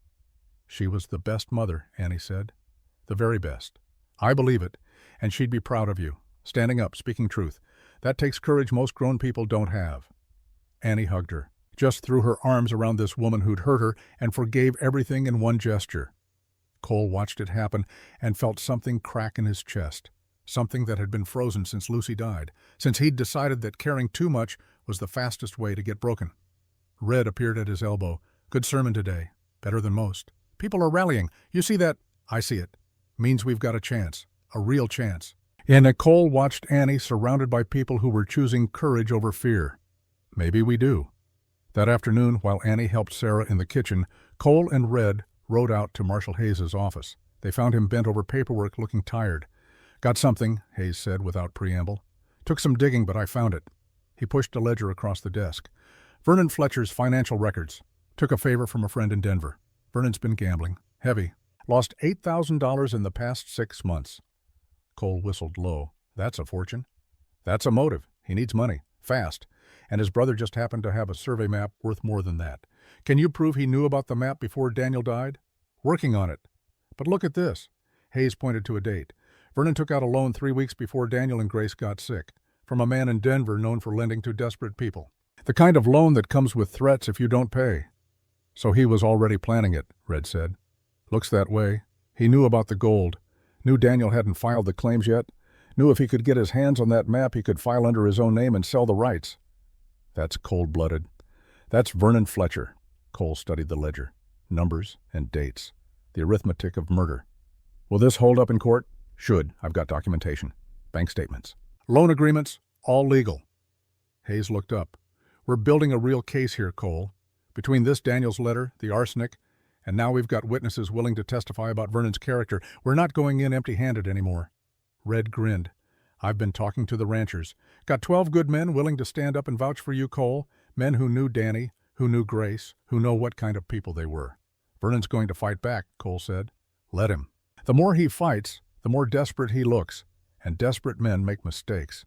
She was the best mother, Annie said. The very best. I believe it, and she'd be proud of you. Standing up, speaking truth. That takes courage most grown people don't have. Annie hugged her, just threw her arms around this woman who'd hurt her and forgave everything in one gesture. Cole watched it happen and felt something crack in his chest. Something that had been frozen since Lucy died, since he'd decided that caring too much was the fastest way to get broken. Red appeared at his elbow. Good sermon today. Better than most. People are rallying. You see that? I see it. Means we've got a chance. A real chance. And Cole watched Annie surrounded by people who were choosing courage over fear. Maybe we do. That afternoon, while Annie helped Sarah in the kitchen, Cole and Red rode out to Marshal Hayes' office. They found him bent over paperwork, looking tired. Got something, Hayes said without preamble. Took some digging, but I found it. He pushed a ledger across the desk. Vernon Fletcher's financial records. Took a favor from a friend in Denver. Vernon's been gambling. Heavy. Lost $8,000 in the past 6 months. Cole whistled low. That's a fortune. That's a motive. He needs money. Fast. And his brother just happened to have a survey map worth more than that. Can you prove he knew about the map before Daniel died? Working on it. But look at this. Hayes pointed to a date. Vernon took out a loan 3 weeks before Daniel and Grace got sick, from a man in Denver known for lending to desperate people. The kind of loan that comes with threats if you don't pay. So he was already planning it, Red said. Looks that way. He knew about the gold. Knew Daniel hadn't filed the claims yet. Knew if he could get his hands on that map, he could file under his own name and sell the rights. That's cold-blooded. That's Vernon Fletcher. Cole studied the ledger. Numbers and dates. The arithmetic of murder. Will this hold up in court? Should. I've got documentation. Bank statements. Loan agreements, all legal. Hayes looked up. We're building a real case here, Cole. Between this Daniel's letter, the arsenic, and now we've got witnesses willing to testify about Vernon's character, we're not going in empty-handed anymore. Red grinned. I've been talking to the ranchers. Got 12 good men willing to stand up and vouch for you, Cole. Men who knew Danny, who knew Grace, who know what kind of people they were. Vernon's going to fight back, Cole said. Let him. The more he fights, the more desperate he looks, and desperate men make mistakes.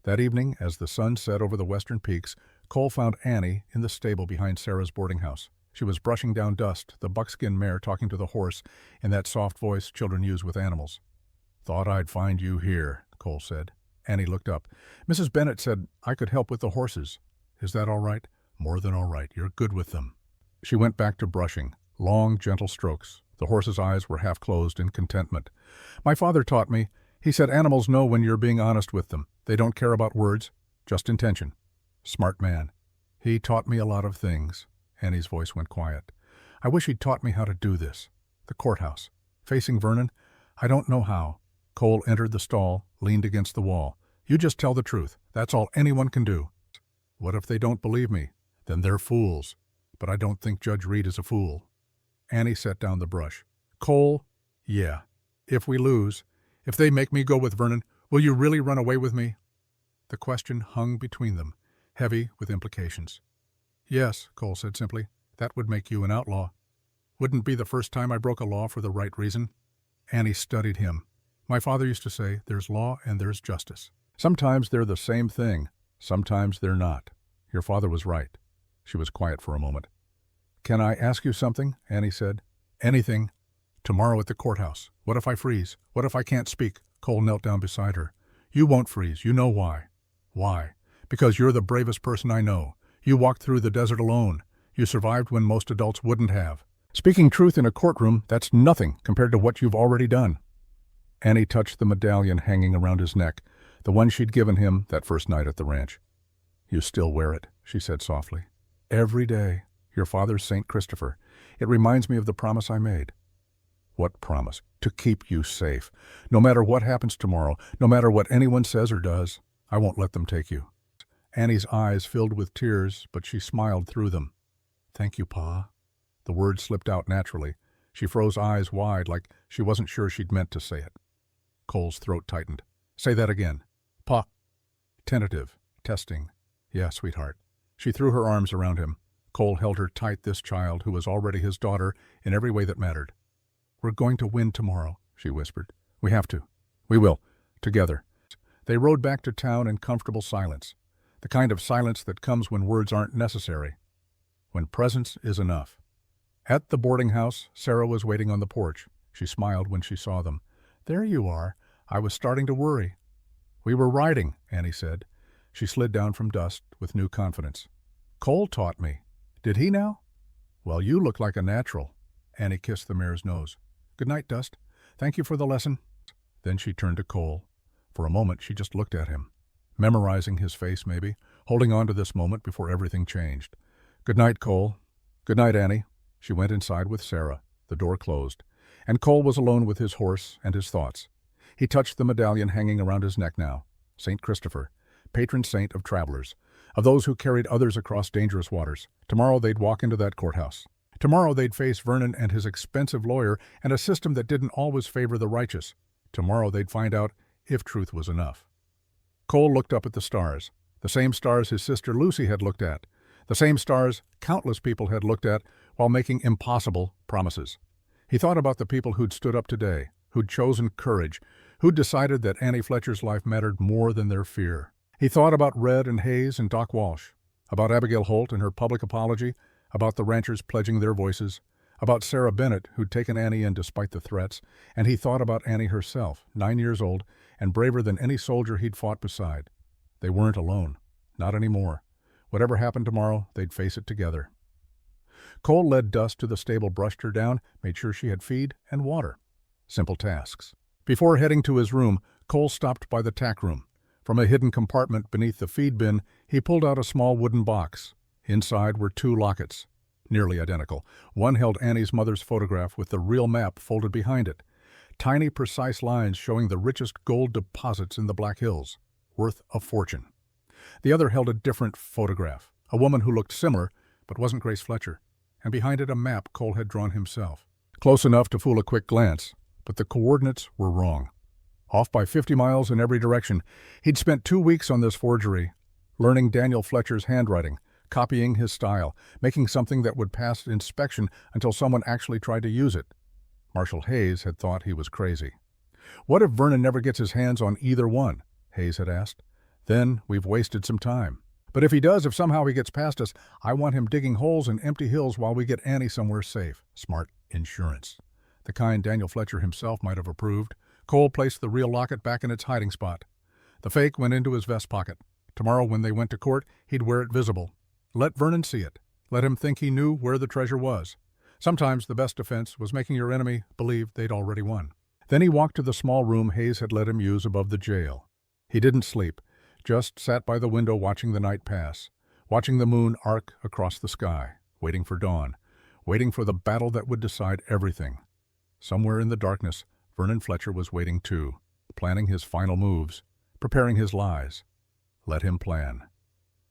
That evening, as the sun set over the western peaks, Cole found Annie in the stable behind Sarah's boarding house. She was brushing down dust, the buckskin mare talking to the horse in that soft voice children use with animals. Thought I'd find you here, Cole said. Annie looked up. Mrs. Bennett said I could help with the horses. Is that all right? More than all right. You're good with them. She went back to brushing. Long, gentle strokes. The horse's eyes were half closed in contentment. My father taught me. He said animals know when you're being honest with them. They don't care about words, just intention. Smart man. He taught me a lot of things. Annie's voice went quiet. I wish he'd taught me how to do this. The courthouse. Facing Vernon? I don't know how. Cole entered the stall, leaned against the wall. You just tell the truth. That's all anyone can do. What if they don't believe me? Then they're fools. But I don't think Judge Reed is a fool. Annie set down the brush. Cole? Yeah. If we lose, if they make me go with Vernon, will you really run away with me? The question hung between them. heavy with implications. Yes, Cole said simply. That would make you an outlaw. Wouldn't be the first time I broke a law for the right reason. Annie studied him. My father used to say, there's law and there's justice. Sometimes they're the same thing. Sometimes they're not. Your father was right. She was quiet for a moment. Can I ask you something? Annie said. Anything. Tomorrow at the courthouse. What if I freeze? What if I can't speak? Cole knelt down beside her. You won't freeze. You know why. Why? Because you're the bravest person I know. You walked through the desert alone. You survived when most adults wouldn't have. Speaking truth in a courtroom, that's nothing compared to what you've already done. Annie touched the medallion hanging around his neck, the one she'd given him that first night at the ranch. You still wear it, she said softly. Every day. Your father's St. Christopher. It reminds me of the promise I made. What promise? To keep you safe. No matter what happens tomorrow, no matter what anyone says or does, I won't let them take you. Annie's eyes filled with tears, but she smiled through them. Thank you, Pa. The words slipped out naturally. She froze eyes wide like she wasn't sure she'd meant to say it. Cole's throat tightened. Say that again. Pa. Tentative. Testing. Yeah, sweetheart. She threw her arms around him. Cole held her tight, this child who was already his daughter in every way that mattered. We're going to win tomorrow, she whispered. We have to. We will. Together. They rode back to town in comfortable silence. The kind of silence that comes when words aren't necessary. When presence is enough. At the boarding house, Sarah was waiting on the porch. She smiled when she saw them. There you are. I was starting to worry. We were riding, Annie said. She slid down from Dust with new confidence. Cole taught me. Did he now? Well, you look like a natural. Annie kissed the mare's nose. Good night, Dust. Thank you for the lesson. Then she turned to Cole. For a moment, she just looked at him. Memorizing his face, maybe, holding on to this moment before everything changed. Good night, Cole. Good night, Annie. She went inside with Sarah. The door closed, and Cole was alone with his horse and his thoughts. He touched the medallion hanging around his neck now. St. Christopher, patron saint of travelers, of those who carried others across dangerous waters. Tomorrow they'd walk into that courthouse. Tomorrow they'd face Vernon and his expensive lawyer and a system that didn't always favor the righteous. Tomorrow they'd find out if truth was enough. Cole looked up at the stars, the same stars his sister Lucy had looked at, the same stars countless people had looked at while making impossible promises. He thought about the people who'd stood up today, who'd chosen courage, who'd decided that Annie Fletcher's life mattered more than their fear. He thought about Red and Hayes and Doc Walsh, about Abigail Holt and her public apology, about the ranchers pledging their voices, about Sarah Bennett, who'd taken Annie in despite the threats, and he thought about Annie herself, 9 years old, and braver than any soldier he'd fought beside. They weren't alone. Not anymore. Whatever happened tomorrow, they'd face it together. Cole led Dust to the stable, brushed her down, made sure she had feed and water. Simple tasks. Before heading to his room, Cole stopped by the tack room. From a hidden compartment beneath the feed bin, he pulled out a small wooden box. Inside were 2 lockets, nearly identical. One held Annie's mother's photograph with the real map folded behind it. Tiny, precise lines showing the richest gold deposits in the Black Hills, worth a fortune. The other held a different photograph, a woman who looked similar, but wasn't Grace Fletcher, and behind it a map Cole had drawn himself. Close enough to fool a quick glance, but the coordinates were wrong. Off by 50 miles in every direction. He'd spent 2 weeks on this forgery, learning Daniel Fletcher's handwriting, copying his style, making something that would pass inspection until someone actually tried to use it. Marshal Hayes had thought he was crazy. What if Vernon never gets his hands on either one? Hayes had asked. Then we've wasted some time. But if he does, if somehow he gets past us, I want him digging holes in empty hills while we get Annie somewhere safe. Smart insurance. The kind Daniel Fletcher himself might have approved. Cole placed the real locket back in its hiding spot. The fake went into his vest pocket. Tomorrow when they went to court, he'd wear it visible. Let Vernon see it. Let him think he knew where the treasure was. Sometimes the best defense was making your enemy believe they'd already won. Then he walked to the small room Hayes had let him use above the jail. He didn't sleep, just sat by the window watching the night pass, watching the moon arc across the sky, waiting for dawn, waiting for the battle that would decide everything. Somewhere in the darkness, Vernon Fletcher was waiting too, planning his final moves, preparing his lies. Let him plan.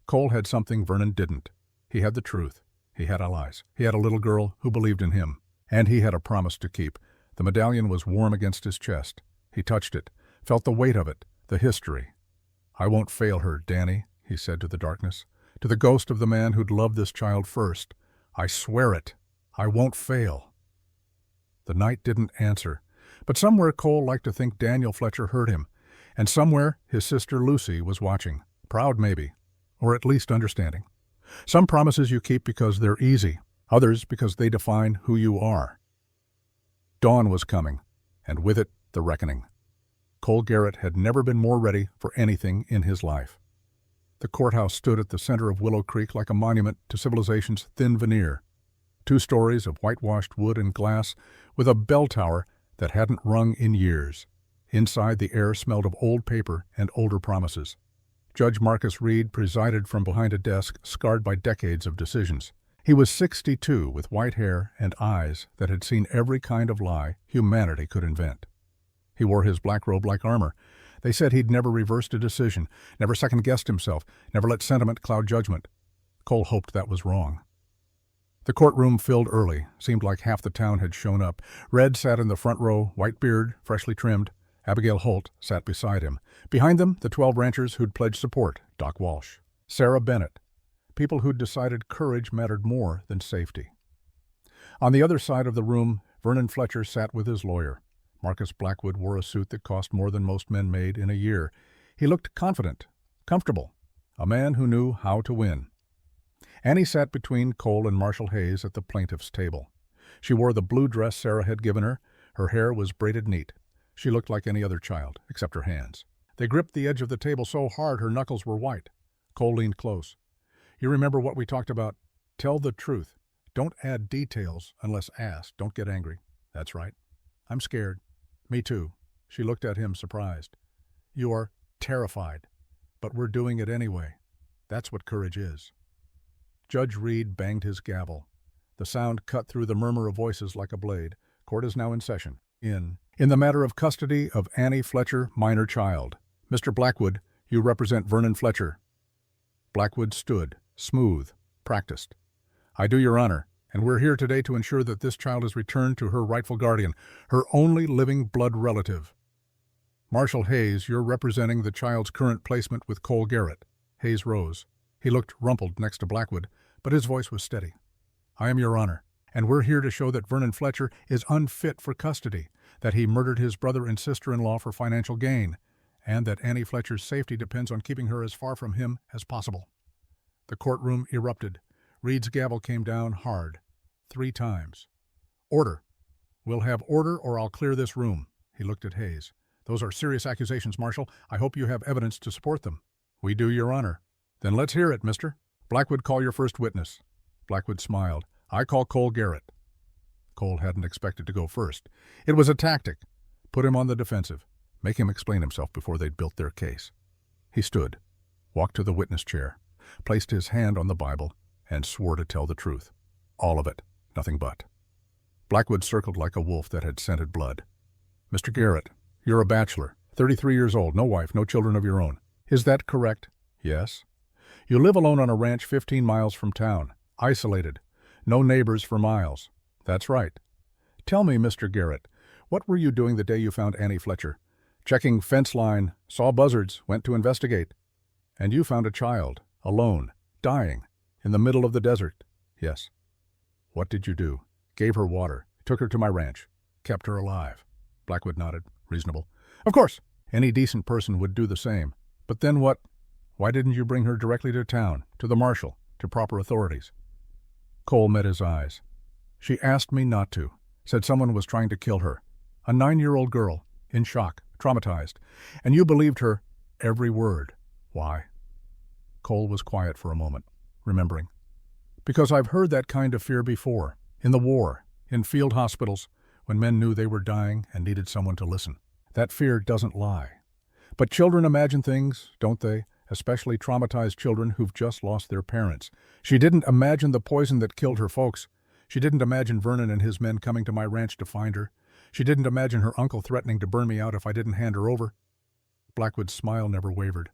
Cole had something Vernon didn't. He had the truth. He had allies. He had a little girl who believed in him. And he had a promise to keep. The medallion was warm against his chest. He touched it, felt the weight of it, the history. I won't fail her, Danny, he said to the darkness. To the ghost of the man who'd loved this child first, I swear it, I won't fail. The night didn't answer, but somewhere Cole liked to think Daniel Fletcher heard him, and somewhere his sister Lucy was watching, proud maybe, or at least understanding. Some promises you keep because they're easy, others because they define who you are. Dawn was coming, and with it, the reckoning. Cole Garrett had never been more ready for anything in his life. The courthouse stood at the center of Willow Creek like a monument to civilization's thin veneer. 2 stories of whitewashed wood and glass with a bell tower that hadn't rung in years. Inside, the air smelled of old paper and older promises. Judge Marcus Reed presided from behind a desk scarred by decades of decisions. He was 62 with white hair and eyes that had seen every kind of lie humanity could invent. He wore his black robe like armor. They said he'd never reversed a decision, never second-guessed himself, never let sentiment cloud judgment. Cole hoped that was wrong. The courtroom filled early. Seemed like half the town had shown up. Red sat in the front row, white beard, freshly trimmed. Abigail Holt sat beside him. Behind them, the 12 ranchers who'd pledged support, Doc Walsh. Sarah Bennett. People who'd decided courage mattered more than safety. On the other side of the room, Vernon Fletcher sat with his lawyer. Marcus Blackwood wore a suit that cost more than most men made in a year. He looked confident, comfortable, a man who knew how to win. Annie sat between Cole and Marshall Hayes at the plaintiff's table. She wore the blue dress Sarah had given her. Her hair was braided neat. She looked like any other child, except her hands. They gripped the edge of the table so hard her knuckles were white. Cole leaned close. "You remember what we talked about? Tell the truth. Don't add details unless asked. Don't get angry." "That's right." "I'm scared." "Me too." She looked at him surprised. "You are terrified, but we're doing it anyway. That's what courage is." Judge Reed banged his gavel. The sound cut through the murmur of voices like a blade. Court is now in session. In the matter of custody of Annie Fletcher, minor child. Mr. Blackwood, you represent Vernon Fletcher. Blackwood stood, smooth, practiced. "I do, Your Honor, and we're here today to ensure that this child is returned to her rightful guardian, her only living blood relative." Marshall Hayes, you're representing the child's current placement with Cole Garrett. Hayes rose. He looked rumpled next to Blackwood, but his voice was steady. "I am, Your Honor, and we're here to show that Vernon Fletcher is unfit for custody, that he murdered his brother and sister-in-law for financial gain, and that Annie Fletcher's safety depends on keeping her as far from him as possible." The courtroom erupted. Reed's gavel came down hard, 3 times. "Order. We'll have order or I'll clear this room." He looked at Hayes. "Those are serious accusations, Marshal. I hope you have evidence to support them." "We do, Your Honor." "Then let's hear it, mister. Blackwood, call your first witness." Blackwood smiled. "I call Cole Garrett." Cole hadn't expected to go first. It was a tactic. Put him on the defensive. Make him explain himself before they'd built their case. He stood, walked to the witness chair, placed his hand on the Bible, and swore to tell the truth. All of it, nothing but. Blackwood circled like a wolf that had scented blood. "Mr. Garrett, you're a bachelor, 33 years old, no wife, no children of your own. Is that correct?" "Yes." "You live alone on a ranch 15 miles from town, isolated, no neighbors for miles." "That's right." "Tell me, Mr. Garrett, what were you doing the day you found Annie Fletcher?" "Checking fence line, saw buzzards, went to investigate." "And you found a child, alone, dying, in the middle of the desert?" "Yes." "What did you do?" "Gave her water, took her to my ranch, kept her alive." Blackwood nodded. "Reasonable." "Of course. Any decent person would do the same. But then what? Why didn't you bring her directly to town, to the marshal, to proper authorities?" Cole met his eyes. "She asked me not to. Said someone was trying to kill her. A 9-year-old girl, in shock, traumatized. And you believed her every word. Why?" Cole was quiet for a moment, remembering. "Because I've heard that kind of fear before. In the war, in field hospitals, when men knew they were dying and needed someone to listen. That fear doesn't lie. But children imagine things, don't they? Especially traumatized children who've just lost their parents. She didn't imagine the poison that killed her folks. She didn't imagine Vernon and his men coming to my ranch to find her. She didn't imagine her uncle threatening to burn me out if I didn't hand her over." Blackwood's smile never wavered.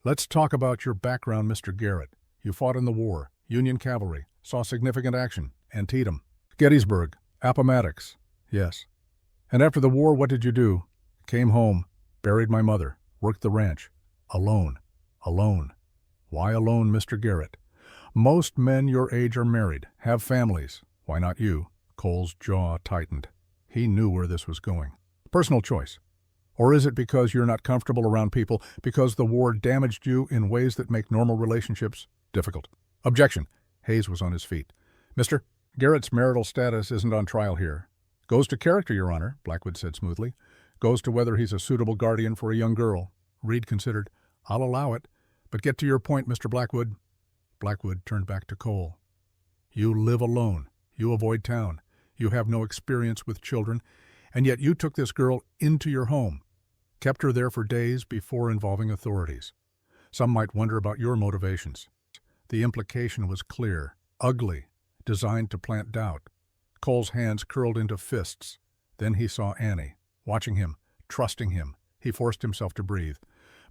"Let's talk about your background, Mr. Garrett. You fought in the war, Union cavalry, saw significant action, Antietam, Gettysburg, Appomattox." "Yes." "And after the war, what did you do?" "Came home, buried my mother, worked the ranch. Alone. Alone." Why alone, Mr. Garrett? Most men your age are married, have families. Why not you? Cole's jaw tightened. He knew where this was going. Personal choice. Or is it because you're not comfortable around people, because the war damaged you in ways that make normal relationships difficult? Objection. Hayes was on his feet. Mr. Garrett's marital status isn't on trial here. Goes to character, Your Honor, Blackwood said smoothly. Goes to whether he's a suitable guardian for a young girl. Reed considered. I'll allow it. But get to your point, Mr. Blackwood. Blackwood turned back to Cole. You live alone. You avoid town. You have no experience with children, and yet you took this girl into your home, kept her there for days before involving authorities. Some might wonder about your motivations. The implication was clear, ugly, designed to plant doubt. Cole's hands curled into fists. Then he saw Annie, watching him, trusting him. He forced himself to breathe.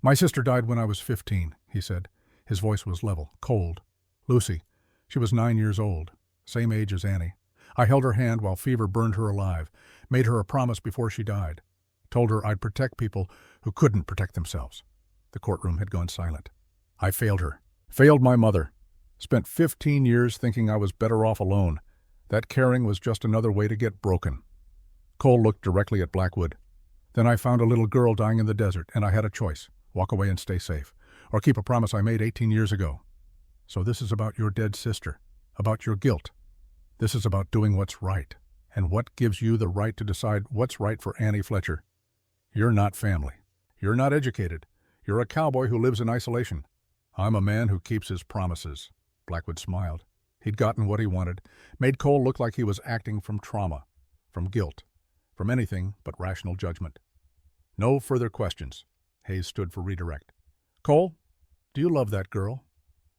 My sister died when I was 15, he said. His voice was level, cold. Lucy. She was 9 years old, same age as Annie. I held her hand while fever burned her alive, made her a promise before she died. Told her I'd protect people who couldn't protect themselves. The courtroom had gone silent. I failed her. Failed my mother. Spent 15 years thinking I was better off alone. That caring was just another way to get broken. Cole looked directly at Blackwood. Then I found a little girl dying in the desert, and I had a choice. Walk away and stay safe, or keep a promise I made 18 years ago. So this is about your dead sister, about your guilt. This is about doing what's right, and what gives you the right to decide what's right for Annie Fletcher. You're not family. You're not educated. You're a cowboy who lives in isolation. I'm a man who keeps his promises. Blackwood smiled. He'd gotten what he wanted, made Cole look like he was acting from trauma, from guilt, from anything but rational judgment. No further questions. Hayes stood for redirect. Cole, do you love that girl?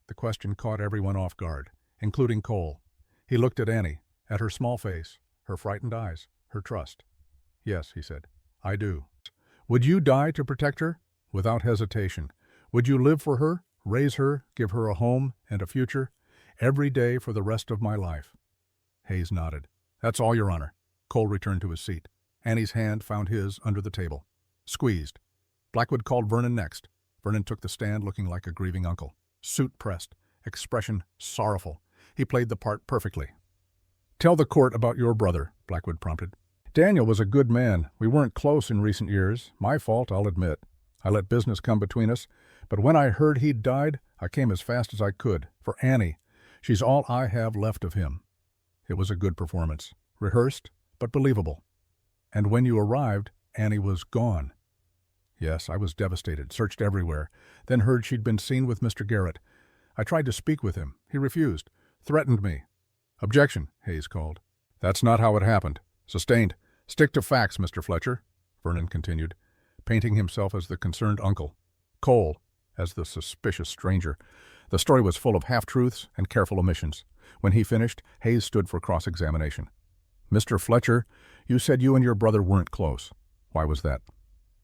The question caught everyone off guard, including Cole. He looked at Annie, at her small face, her frightened eyes, her trust. Yes, he said, I do. Would you die to protect her? Without hesitation. Would you live for her, raise her, give her a home and a future, every day for the rest of my life? Hayes nodded. That's all, Your Honor. Cole returned to his seat. Annie's hand found his under the table. Squeezed. Blackwood called Vernon next. Vernon took the stand looking like a grieving uncle. Suit pressed, expression sorrowful. He played the part perfectly. Tell the court about your brother, Blackwood prompted. Daniel was a good man. We weren't close in recent years. My fault, I'll admit. I let business come between us. But when I heard he'd died, I came as fast as I could. For Annie. She's all I have left of him. It was a good performance. Rehearsed, but believable. And when you arrived, Annie was gone. Yes, I was devastated, searched everywhere, then heard she'd been seen with Mr. Garrett. I tried to speak with him. He refused, threatened me. Objection, Hayes called. That's not how it happened. Sustained. Stick to facts, Mr. Fletcher, Vernon continued, painting himself as the concerned uncle. Cole, as the suspicious stranger. The story was full of half-truths and careful omissions. When he finished, Hayes stood for cross-examination. Mr. Fletcher, you said you and your brother weren't close. Why was that?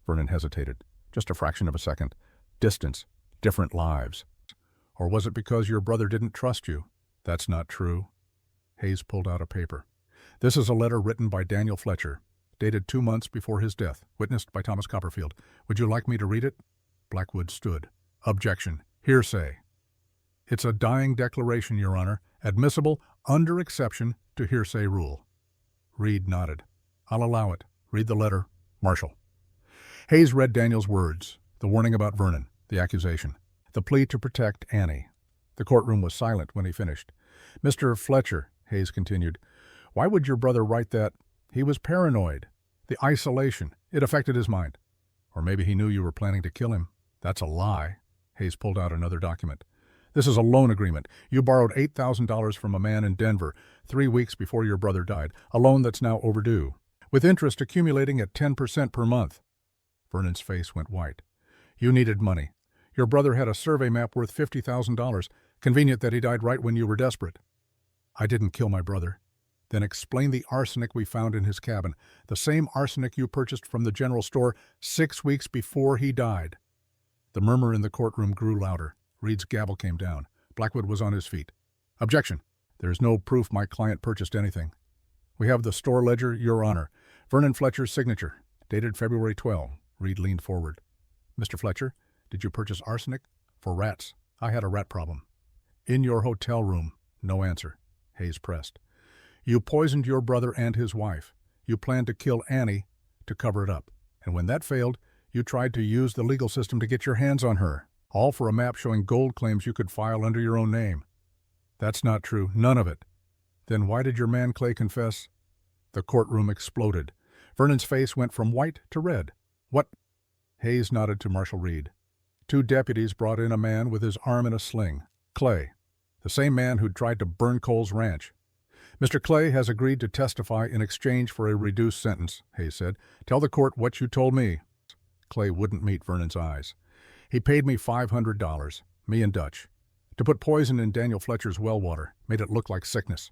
Vernon hesitated. Just a fraction of a second. Distance. Different lives. Or was it because your brother didn't trust you? That's not true. Hayes pulled out a paper. This is a letter written by Daniel Fletcher, dated 2 months before his death, witnessed by Thomas Copperfield. Would you like me to read it? Blackwood stood. Objection. Hearsay. It's a dying declaration, Your Honor, admissible under exception to hearsay rule. Reed nodded. I'll allow it. Read the letter. Marshal. Hayes read Daniel's words, the warning about Vernon, the accusation, the plea to protect Annie. The courtroom was silent when he finished. Mr. Fletcher, Hayes continued, why would your brother write that? He was paranoid. The isolation, it affected his mind. Or maybe he knew you were planning to kill him. That's a lie. Hayes pulled out another document. This is a loan agreement. You borrowed $8,000 from a man in Denver 3 weeks before your brother died, a loan that's now overdue, with interest accumulating at 10% per month. Vernon's face went white. You needed money. Your brother had a survey map worth $50,000. Convenient that he died right when you were desperate. I didn't kill my brother. Then explain the arsenic we found in his cabin, the same arsenic you purchased from the general store 6 weeks before he died. The murmur in the courtroom grew louder. Reed's gavel came down. Blackwood was on his feet. Objection. There is no proof my client purchased anything. We have the store ledger, Your Honor. Vernon Fletcher's signature, dated February 12. Reed leaned forward. Mr. Fletcher, did you purchase arsenic? For rats. I had a rat problem. In your hotel room. No answer. Hayes pressed. You poisoned your brother and his wife. You planned to kill Annie to cover it up. And when that failed, you tried to use the legal system to get your hands on her. All for a map showing gold claims you could file under your own name. That's not true. None of it. Then why did your man Clay confess? The courtroom exploded. Vernon's face went from white to red. What? Hayes nodded to Marshal Reed. 2 deputies brought in a man with his arm in a sling. Clay, the same man who'd tried to burn Cole's ranch. Mr. Clay has agreed to testify in exchange for a reduced sentence, Hayes said. Tell the court what you told me. Clay wouldn't meet Vernon's eyes. He paid me $500, me and Dutch, to put poison in Daniel Fletcher's well water, made it look like sickness.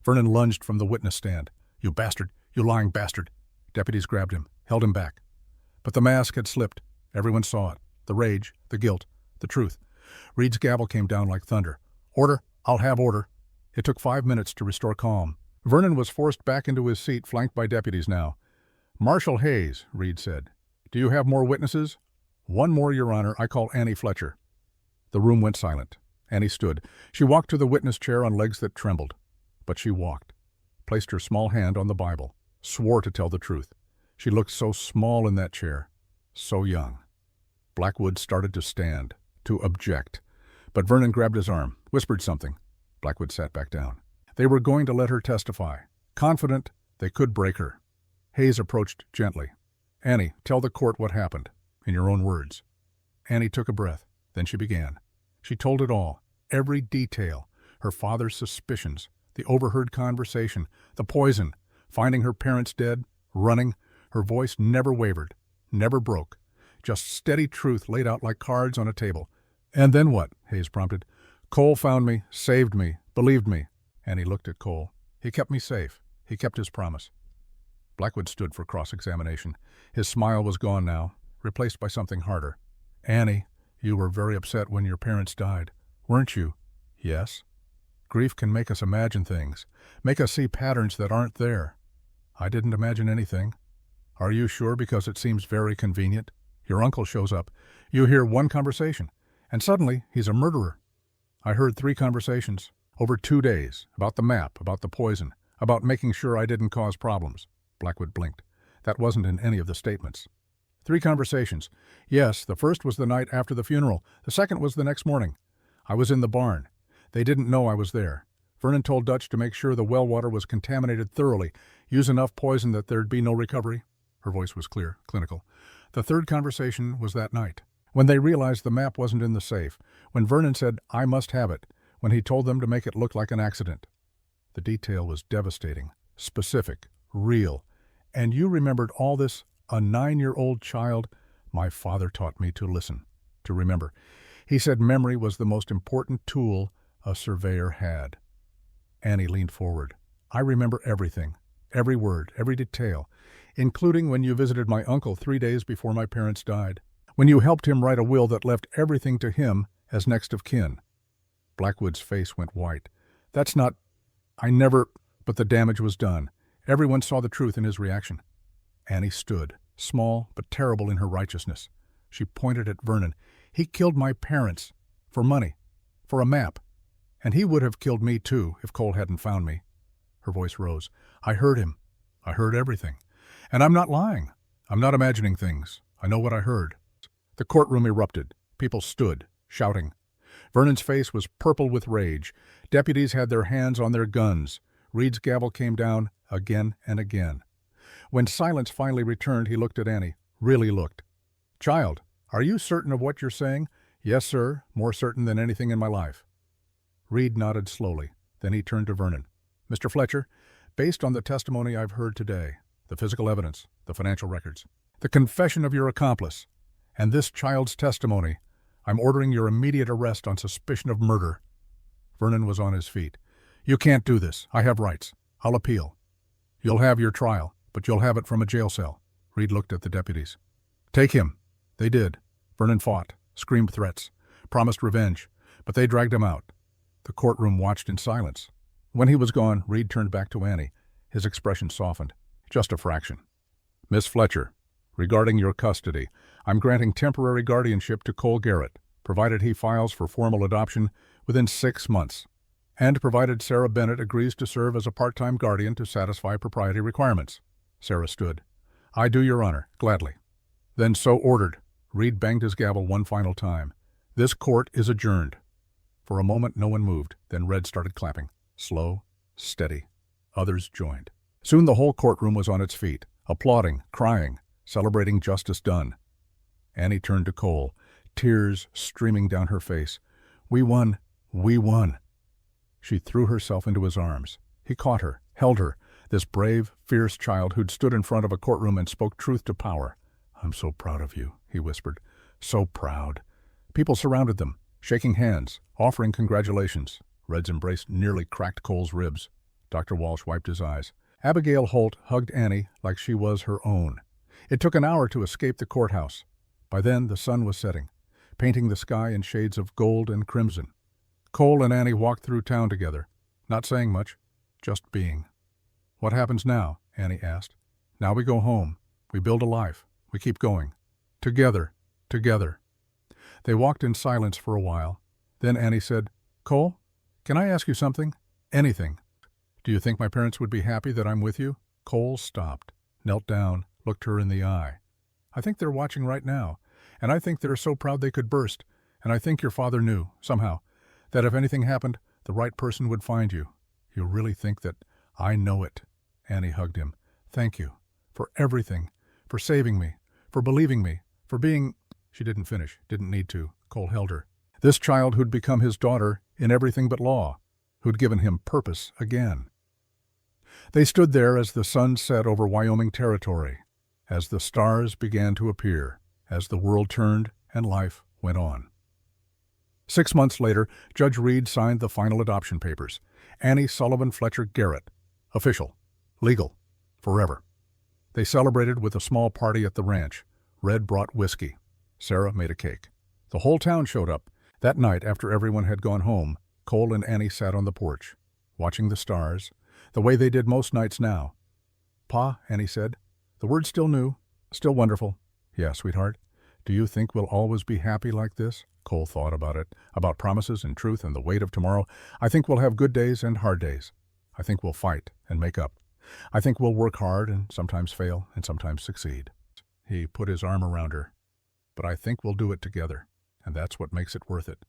Vernon lunged from the witness stand. You bastard, you lying bastard. Deputies grabbed him, held him back. But the mask had slipped. Everyone saw it. The rage, the guilt, the truth. Reed's gavel came down like thunder. Order, I'll have order. It took 5 minutes to restore calm. Vernon was forced back into his seat, flanked by deputies now. Marshal Hayes, Reed said. Do you have more witnesses? One more, Your Honor. I call Annie Fletcher. The room went silent. Annie stood. She walked to the witness chair on legs that trembled. But she walked, placed her small hand on the Bible, swore to tell the truth. She looked so small in that chair, so young. Blackwood started to stand, to object. But Vernon grabbed his arm, whispered something. Blackwood sat back down. They were going to let her testify, confident they could break her. Hayes approached gently. Annie, tell the court what happened, in your own words. Annie took a breath. Then she began. She told it all, every detail, her father's suspicions, the overheard conversation, the poison, finding her parents dead, running. Her voice never wavered, never broke. Just steady truth laid out like cards on a table. And then what? Hayes prompted. Cole found me, saved me, believed me. Annie looked at Cole. He kept me safe. He kept his promise. Blackwood stood for cross-examination. His smile was gone now, replaced by something harder. Annie, you were very upset when your parents died, weren't you? Yes. Grief can make us imagine things, make us see patterns that aren't there. I didn't imagine anything. Are you sure? Because it seems very convenient. Your uncle shows up. You hear one conversation, and suddenly he's a murderer. I heard 3 conversations, over 2 days, about the map, about the poison, about making sure I didn't cause problems. Blackwood blinked. That wasn't in any of the statements. 3 conversations. Yes, the first was the night after the funeral. The second was the next morning. I was in the barn. They didn't know I was there. Vernon told Dutch to make sure the well water was contaminated thoroughly, use enough poison that there'd be no recovery. Her voice was clear, clinical. The third conversation was that night, when they realized the map wasn't in the safe, when Vernon said, I must have it, when he told them to make it look like an accident. The detail was devastating, specific, real. And you remembered all this, a 9-year-old child. My father taught me to listen, to remember. He said memory was the most important tool a surveyor had. Annie leaned forward. I remember everything, every word, every detail, including when you visited my uncle 3 days before my parents died, when you helped him write a will that left everything to him as next of kin. Blackwood's face went white. That's not... I never... But the damage was done. Everyone saw the truth in his reaction. Annie stood, small but terrible in her righteousness. She pointed at Vernon. He killed my parents. For money. For a map. And he would have killed me too if Cole hadn't found me. Her voice rose. I heard him. I heard everything. And I'm not lying. I'm not imagining things. I know what I heard. The courtroom erupted. People stood, shouting. Vernon's face was purple with rage. Deputies had their hands on their guns. Reed's gavel came down again and again. When silence finally returned, he looked at Annie. Really looked. Child, are you certain of what you're saying? Yes, sir. More certain than anything in my life. Reed nodded slowly. Then he turned to Vernon. Mr. Fletcher, based on the testimony I've heard today, the physical evidence, the financial records, the confession of your accomplice, and this child's testimony, I'm ordering your immediate arrest on suspicion of murder. Vernon was on his feet. You can't do this. I have rights. I'll appeal. You'll have your trial, but you'll have it from a jail cell. Reed looked at the deputies. Take him. They did. Vernon fought, screamed threats, promised revenge, but they dragged him out. The courtroom watched in silence. When he was gone, Reed turned back to Annie. His expression softened. Just a fraction. Miss Fletcher, regarding your custody, I'm granting temporary guardianship to Cole Garrett. provided he files for formal adoption within 6 months, and provided Sarah Bennett agrees to serve as a part-time guardian to satisfy propriety requirements. Sarah stood. "I do, Your Honor, gladly." "Then so ordered." Reed banged his gavel one final time. "This court is adjourned." For a moment no one moved, then Red started clapping. Slow, steady. Others joined. Soon the whole courtroom was on its feet, applauding, crying, celebrating justice done. Annie turned to Cole, tears streaming down her face. "We won! We won!" She threw herself into his arms. He caught her, held her, this brave, fierce child who'd stood in front of a courtroom and spoke truth to power. "I'm so proud of you," he whispered. "So proud." People surrounded them, shaking hands, offering congratulations. Red's embrace nearly cracked Cole's ribs. Dr. Walsh wiped his eyes. Abigail Holt hugged Annie like she was her own. It took an hour to escape the courthouse. By then the sun was setting, painting the sky in shades of gold and crimson. Cole and Annie walked through town together, not saying much, just being. "What happens now?" Annie asked. "Now we go home. We build a life. We keep going. Together, together." They walked in silence for a while. Then Annie said, "Cole, can I ask you something? Anything. Do you think my parents would be happy that I'm with you?" Cole stopped, knelt down, looked her in the eye. "I think they're watching right now, and I think they're so proud they could burst, and I think your father knew, somehow, that if anything happened, the right person would find you. You really think that—" "I know it." Annie hugged him. "Thank you. For everything. For saving me. For believing me. For being—" She didn't finish, didn't need to. Cole held her. This child who'd become his daughter in everything but law, who'd given him purpose again. They stood there as the sun set over Wyoming territory, as the stars began to appear, as the world turned and life went on. 6 months later, Judge Reed signed the final adoption papers. Annie Sullivan Fletcher Garrett. Official. Legal. Forever. They celebrated with a small party at the ranch. Red brought whiskey. Sarah made a cake. The whole town showed up. That night, after everyone had gone home, Cole and Annie sat on the porch, watching the stars, the way they did most nights now. "Pa," Annie said, "the word's still new, still wonderful." "Yeah, sweetheart. Do you think we'll always be happy like this?" Cole thought about it, about promises and truth and the weight of tomorrow. "I think we'll have good days and hard days. I think we'll fight and make up. I think we'll work hard and sometimes fail and sometimes succeed." He put his arm around her. "But I think we'll do it together, and that's what makes it worth it."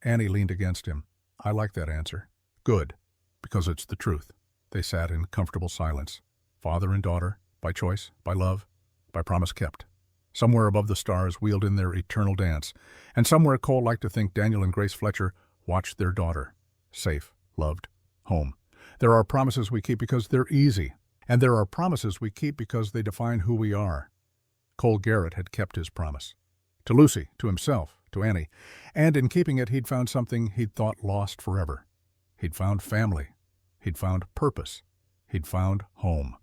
Annie leaned against him. "I like that answer." "Good, because it's the truth." They sat in comfortable silence, father and daughter, by choice, by love, by promise kept. Somewhere above the stars wheeled in their eternal dance, and somewhere Cole liked to think Daniel and Grace Fletcher watched their daughter. Safe, loved, home. There are promises we keep because they're easy, and there are promises we keep because they define who we are. Cole Garrett had kept his promise. To Lucy, to himself, to Annie, and in keeping it he'd found something he'd thought lost forever. He'd found family. He'd found purpose. He'd found home.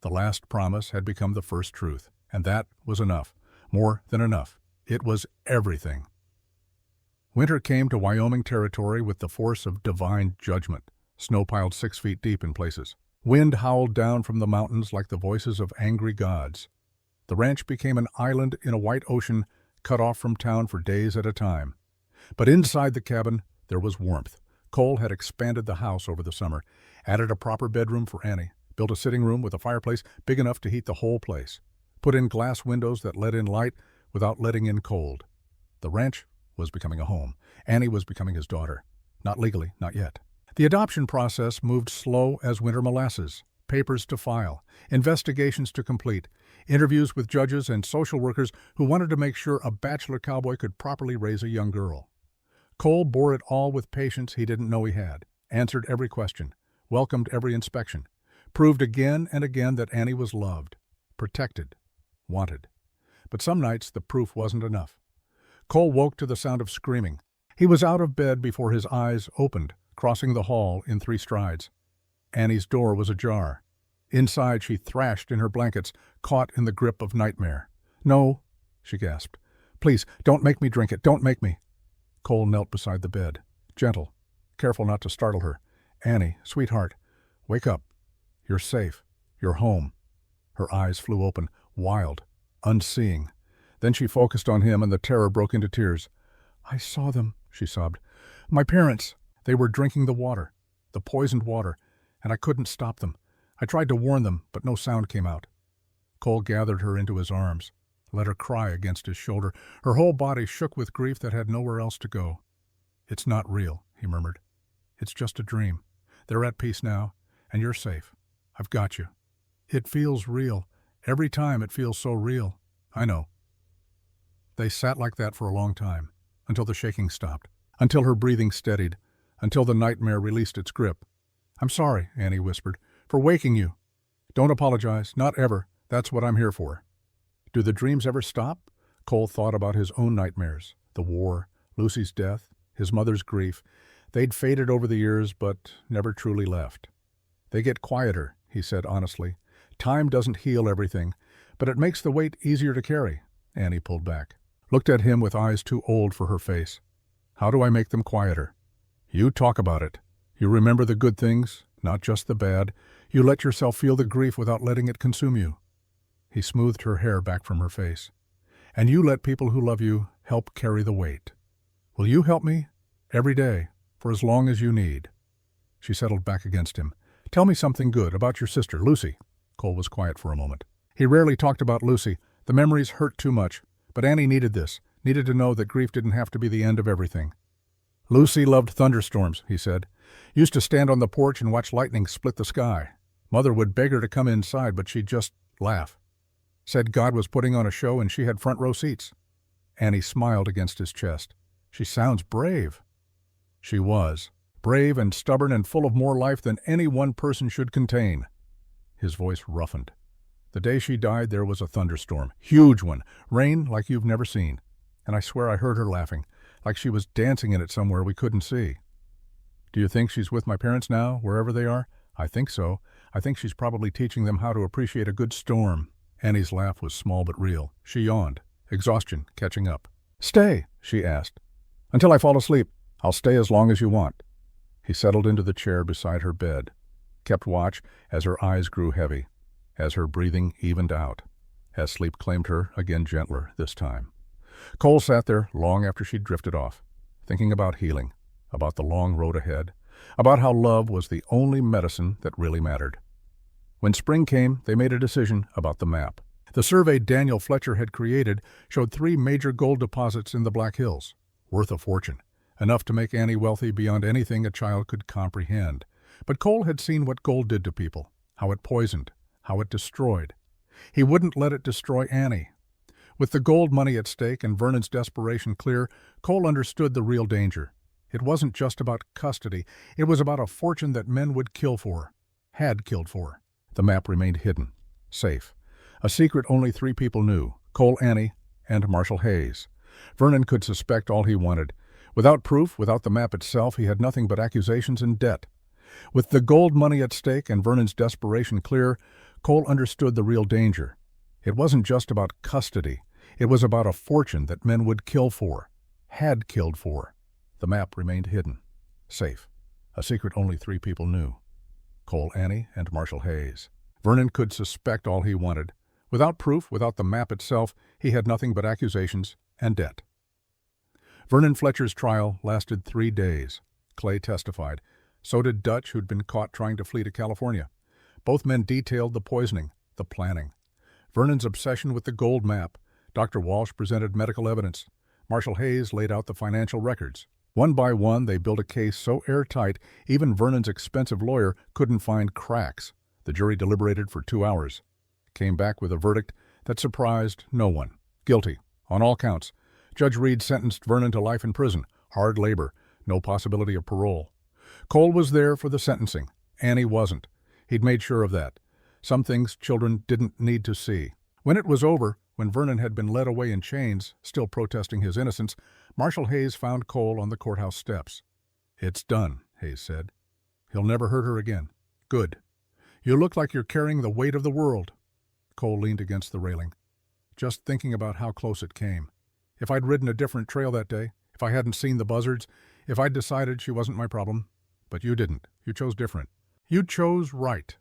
The last promise had become the first truth, and that was enough, more than enough. It was everything. Winter came to Wyoming territory with the force of divine judgment. Snow piled 6 feet deep in places. Wind howled down from the mountains like the voices of angry gods. The ranch became an island in a white ocean, cut off from town for days at a time. But inside the cabin, there was warmth. Cole had expanded the house over the summer, added a proper bedroom for Annie, built a sitting room with a fireplace big enough to heat the whole place, put in glass windows that let in light without letting in cold. The ranch was becoming a home. Annie was becoming his daughter. Not legally, not yet. The adoption process moved slow as winter molasses. Papers to file, investigations to complete, interviews with judges and social workers who wanted to make sure a bachelor cowboy could properly raise a young girl. Cole bore it all with patience he didn't know he had, answered every question, welcomed every inspection, proved again and again that Annie was loved, protected, wanted. But some nights the proof wasn't enough. Cole woke to the sound of screaming. He was out of bed before his eyes opened, crossing the hall in 3 strides. Annie's door was ajar. Inside she thrashed in her blankets, caught in the grip of nightmare. "No," she gasped. "Please, don't make me drink it. Don't make me." Cole knelt beside the bed, gentle, careful not to startle her. "Annie, sweetheart, wake up. You're safe. You're home." Her eyes flew open, wild, unseeing. Then she focused on him and the terror broke into tears. "I saw them," she sobbed. "My parents. They were drinking the water, the poisoned water, and I couldn't stop them. I tried to warn them, but no sound came out." Cole gathered her into his arms, let her cry against his shoulder. Her whole body shook with grief that had nowhere else to go. "It's not real," he murmured. "It's just a dream. They're at peace now, and you're safe. I've got you. It feels real. Every time it feels so real. I know." They sat like that for a long time, until the shaking stopped, until her breathing steadied, until the nightmare released its grip. "I'm sorry," Annie whispered, "for waking you. Don't apologize, not ever. That's what I'm here for." Do the dreams ever stop? Cole thought about his own nightmares, the war, Lucy's death, his mother's grief. They'd faded over the years, but never truly left. "They get quieter," he said honestly. "Time doesn't heal everything, but it makes the weight easier to carry." Annie pulled back, looked at him with eyes too old for her face. "How do I make them quieter?" "You talk about it. You remember the good things, not just the bad. You let yourself feel the grief without letting it consume you." He smoothed her hair back from her face. "And you let people who love you help carry the weight. Will you help me? Every day, for as long as you need." She settled back against him. "Tell me something good about your sister, Lucy." Cole was quiet for a moment. He rarely talked about Lucy. The memories hurt too much. But Annie needed this, needed to know that grief didn't have to be the end of everything. "Lucy loved thunderstorms," he said. "Used to stand on the porch and watch lightning split the sky. Mother would beg her to come inside, but she'd just laugh. Said God was putting on a show and she had front row seats." Annie smiled against his chest. "She sounds brave." She was. Brave and stubborn and full of more life than any one person should contain. His voice roughened. "The day she died, there was a thunderstorm. Huge one. Rain like you've never seen. And I swear I heard her laughing, like she was dancing in it somewhere we couldn't see." "Do you think she's with my parents now, wherever they are?" "I think so. I think she's probably teaching them how to appreciate a good storm." Annie's laugh was small but real. She yawned, exhaustion catching up. "Stay," she asked. "Until I fall asleep. I'll stay as long as you want." He settled into the chair beside her bed, kept watch as her eyes grew heavy, as her breathing evened out, as sleep claimed her again gentler this time. Cole sat there long after she'd drifted off, thinking about healing, about the long road ahead, about how love was the only medicine that really mattered. When spring came, they made a decision about the map. The survey Daniel Fletcher had created showed 3 major gold deposits in the Black Hills, worth a fortune, enough to make Annie wealthy beyond anything a child could comprehend. But Cole had seen what gold did to people, how it poisoned, how it destroyed. He wouldn't let it destroy Annie. With the gold money at stake and Vernon's desperation clear, Cole understood the real danger. It wasn't just about custody. It was about a fortune that men would kill for, had killed for. The map remained hidden, safe. A secret only 3 people knew, Cole, Annie, and Marshall Hayes. Vernon could suspect all he wanted. Without proof, without the map itself, he had nothing but accusations and debt. With the gold money at stake and Vernon's desperation clear, Cole understood the real danger. It wasn't just about custody. It was about a fortune that men would kill for, had killed for. The map remained hidden, safe. A secret only 3 people knew. Cole, Annie, and Marshall Hayes. Vernon could suspect all he wanted. Without proof, without the map itself, he had nothing but accusations and debt. Vernon Fletcher's trial lasted 3 days. Clay testified. So did Dutch, who'd been caught trying to flee to California. Both men detailed the poisoning, the planning. Vernon's obsession with the gold map. Dr. Walsh presented medical evidence. Marshall Hayes laid out the financial records. One by one, they built a case so airtight, even Vernon's expensive lawyer couldn't find cracks. The jury deliberated for 2 hours. Came back with a verdict that surprised no one. Guilty, on all counts. Judge Reed sentenced Vernon to life in prison, hard labor, no possibility of parole. Cole was there for the sentencing. Annie wasn't. He'd made sure of that. Some things children didn't need to see. When it was over, when Vernon had been led away in chains, still protesting his innocence, Marshall Hayes found Cole on the courthouse steps. "It's done," Hayes said. "He'll never hurt her again. Good. You look like you're carrying the weight of the world." Cole leaned against the railing, just thinking about how close it came. If I'd ridden a different trail that day, if I hadn't seen the buzzards, if I'd decided she wasn't my problem. But you didn't. You chose different. You chose right.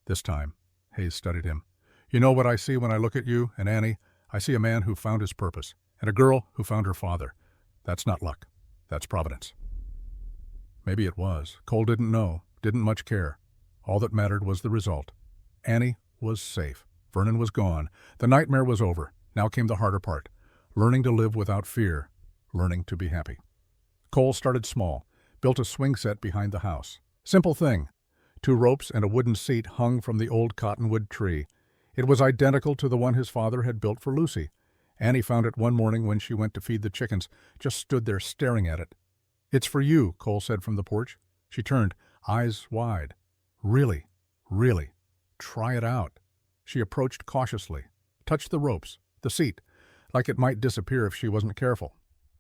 This time, Hayes studied him. "You know what I see when I look at you and Annie? I see a man who found his purpose, and a girl who found her father. That's not luck. That's providence. Maybe it was. Cole didn't know, didn't much care. All that mattered was the result. Annie was safe. Vernon was gone. The nightmare was over. Now came the harder part. Learning to live without fear. Learning to be happy. Cole started small. Built a swing set behind the house. Simple thing. 2 ropes and a wooden seat hung from the old cottonwood tree. It was identical to the one his father had built for Lucy. Annie found it one morning when she went to feed the chickens, just stood there staring at it. "It's for you," Cole said from the porch. She turned, eyes wide. "Really? Really? Try it out." She approached cautiously, touched the ropes, the seat, like it might disappear if she wasn't careful.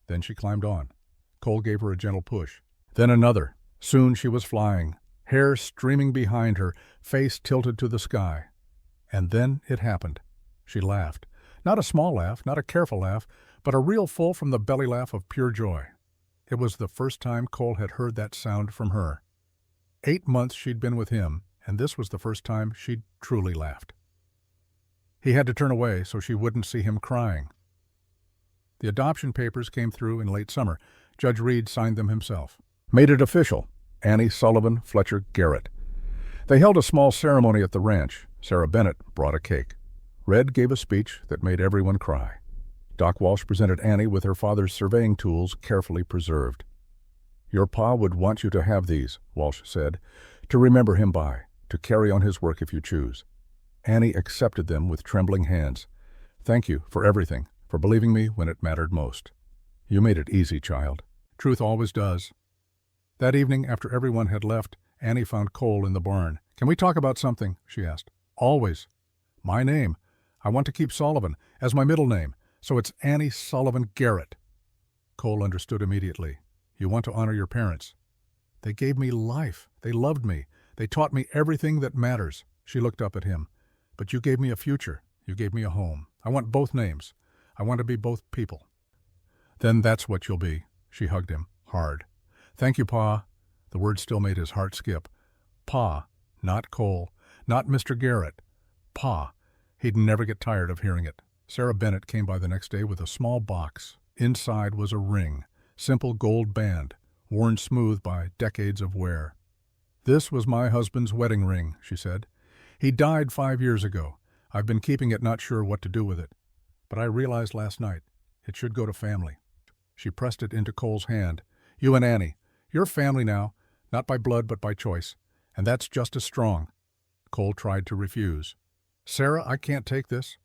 Then she climbed on. Cole gave her a gentle push. Then another. Soon she was flying, hair streaming behind her, face tilted to the sky. And then it happened. She laughed. Not a small laugh, not a careful laugh, but a real full from the belly laugh of pure joy. It was the first time Cole had heard that sound from her. 8 months she'd been with him, and this was the first time she'd truly laughed. He had to turn away so she wouldn't see him crying. The adoption papers came through in late summer. Judge Reed signed them himself. Made it official. Annie Sullivan Fletcher Garrett. They held a small ceremony at the ranch. Sarah Bennett brought a cake. Red gave a speech that made everyone cry. Doc Walsh presented Annie with her father's surveying tools carefully preserved. "Your pa would want you to have these," Walsh said, "to remember him by, to carry on his work if you choose." Annie accepted them with trembling hands. "Thank you for everything, for believing me when it mattered most. You made it easy, child. Truth always does." That evening, after everyone had left, Annie found Cole in the barn. "Can we talk about something?" she asked. "Always." "My name. I want to keep Sullivan as my middle name, so it's Annie Sullivan Garrett." Cole understood immediately. "You want to honor your parents. They gave me life. They loved me. They taught me everything that matters." She looked up at him. "But you gave me a future. You gave me a home. I want both names. I want to be both people." "Then that's what you'll be." She hugged him, hard. "Thank you, Pa." The word still made his heart skip. Pa, not Cole, not Mr. Garrett. Pa. He'd never get tired of hearing it. Sarah Bennett came by the next day with a small box. Inside was a ring, simple gold band, worn smooth by decades of wear. "This was my husband's wedding ring," she said. "He died 5 years ago. I've been keeping it, not sure what to do with it. But I realized last night it should go to family." She pressed it into Cole's hand. "You and Annie, you're family now, not by blood but by choice, and that's just as strong." Cole tried to refuse. "Sarah, I can't take this."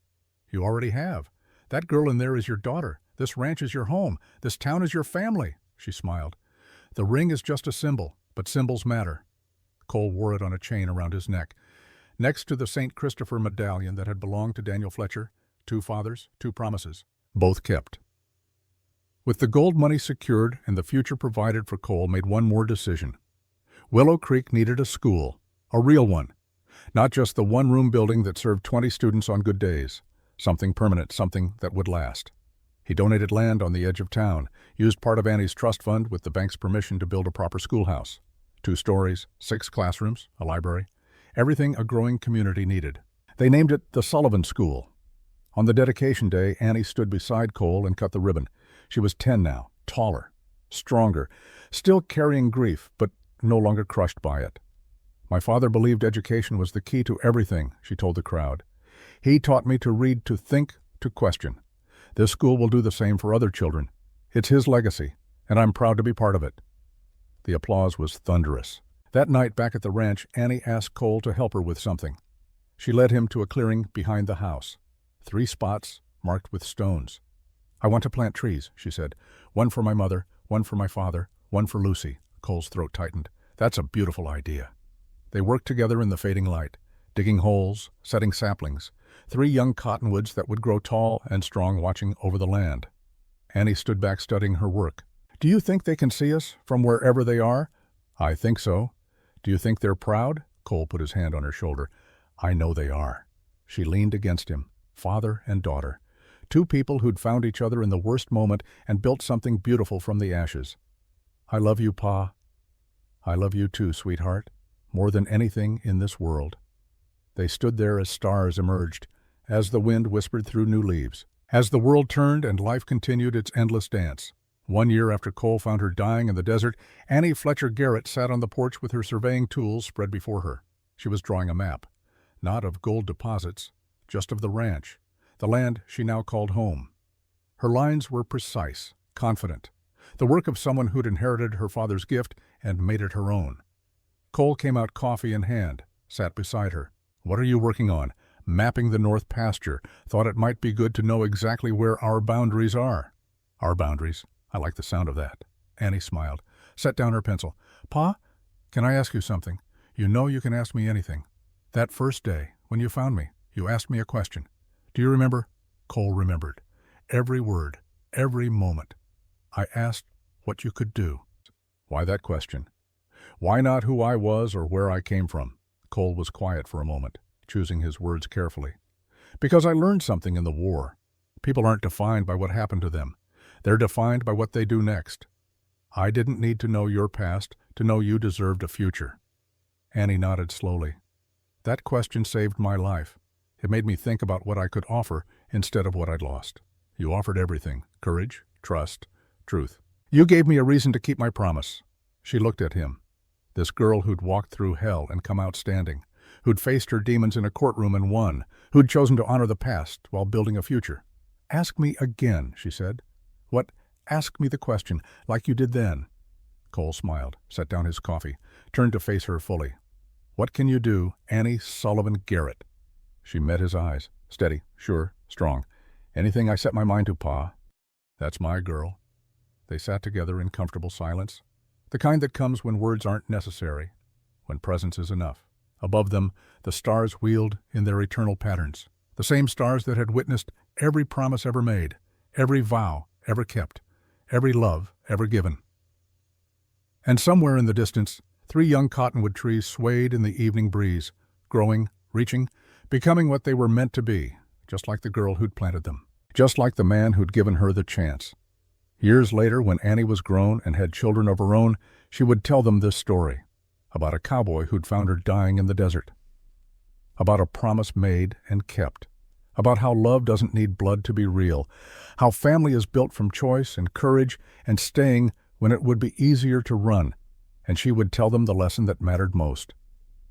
"You already have. That girl in there is your daughter. This ranch is your home. This town is your family." She smiled. "The ring is just a symbol, but symbols matter." Cole wore it on a chain around his neck. Next to the St. Christopher medallion that had belonged to Daniel Fletcher, 2 fathers, 2 promises, both kept. With the gold money secured and the future provided for, Cole made one more decision. Willow Creek needed a school, a real one. Not just the one-room building that served 20 students on good days. Something permanent, something that would last. He donated land on the edge of town, used part of Annie's trust fund with the bank's permission to build a proper schoolhouse. 2 stories, 6 classrooms, a library, everything a growing community needed. They named it the Sullivan School. On the dedication day, Annie stood beside Cole and cut the ribbon. She was 10 now, taller, stronger, still carrying grief, but no longer crushed by it. "My father believed education was the key to everything," she told the crowd. "He taught me to read, to think, to question. This school will do the same for other children. It's his legacy, and I'm proud to be part of it." The applause was thunderous. That night back at the ranch, Annie asked Cole to help her with something. She led him to a clearing behind the house. 3 spots marked with stones. "I want to plant trees," she said. "One for my mother, one for my father, one for Lucy." Cole's throat tightened. "That's a beautiful idea." They worked together in the fading light, digging holes, setting saplings, 3 young cottonwoods that would grow tall and strong watching over the land. Annie stood back studying her work. "Do you think they can see us from wherever they are?" "I think so." "Do you think they're proud?" Cole put his hand on her shoulder. "I know they are." She leaned against him, father and daughter. 2 people who'd found each other in the worst moment and built something beautiful from the ashes. "I love you, Pa." "I love you too, sweetheart, more than anything in this world." They stood there as stars emerged, as the wind whispered through new leaves, as the world turned and life continued its endless dance. 1 year after Cole found her dying in the desert, Annie Fletcher Garrett sat on the porch with her surveying tools spread before her. She was drawing a map, not of gold deposits, just of the ranch, the land she now called home. Her lines were precise, confident, the work of someone who'd inherited her father's gift and made it her own. Cole came out, coffee in hand, sat beside her. "What are you working on?" "Mapping the North Pasture. Thought it might be good to know exactly where our boundaries are." "Our boundaries. I like the sound of that." Annie smiled, set down her pencil. "Pa, can I ask you something? You know you can ask me anything. That first day, when you found me, you asked me a question. Do you remember?" Cole remembered. Every word, every moment. "I asked what you could do." Why that question? Why not who I was or where I came from? Cole was quiet for a moment, choosing his words carefully. "Because I learned something in the war. People aren't defined by what happened to them. They're defined by what they do next. I didn't need to know your past to know you deserved a future." Annie nodded slowly. "That question saved my life. It made me think about what I could offer instead of what I'd lost. You offered everything: courage, trust, truth. You gave me a reason to keep my promise." She looked at him. This girl who'd walked through hell and come out standing, who'd faced her demons in a courtroom and won, who'd chosen to honor the past while building a future. "Ask me again," she said. "What? Ask me the question, like you did then." Cole smiled, set down his coffee, turned to face her fully. "What can you do, Annie Sullivan Garrett?" She met his eyes, steady, sure, strong. "Anything I set my mind to, Pa." "That's my girl." They sat together in comfortable silence, the kind that comes when words aren't necessary, when presence is enough. Above them, the stars wheeled in their eternal patterns, the same stars that had witnessed every promise ever made, every vow ever kept, every love ever given. And somewhere in the distance, 3 young cottonwood trees swayed in the evening breeze, growing, reaching, becoming what they were meant to be, just like the girl who'd planted them, just like the man who'd given her the chance. Years later, when Annie was grown and had children of her own, she would tell them this story, about a cowboy who'd found her dying in the desert, about a promise made and kept, about how love doesn't need blood to be real, how family is built from choice and courage and staying when it would be easier to run. And she would tell them the lesson that mattered most.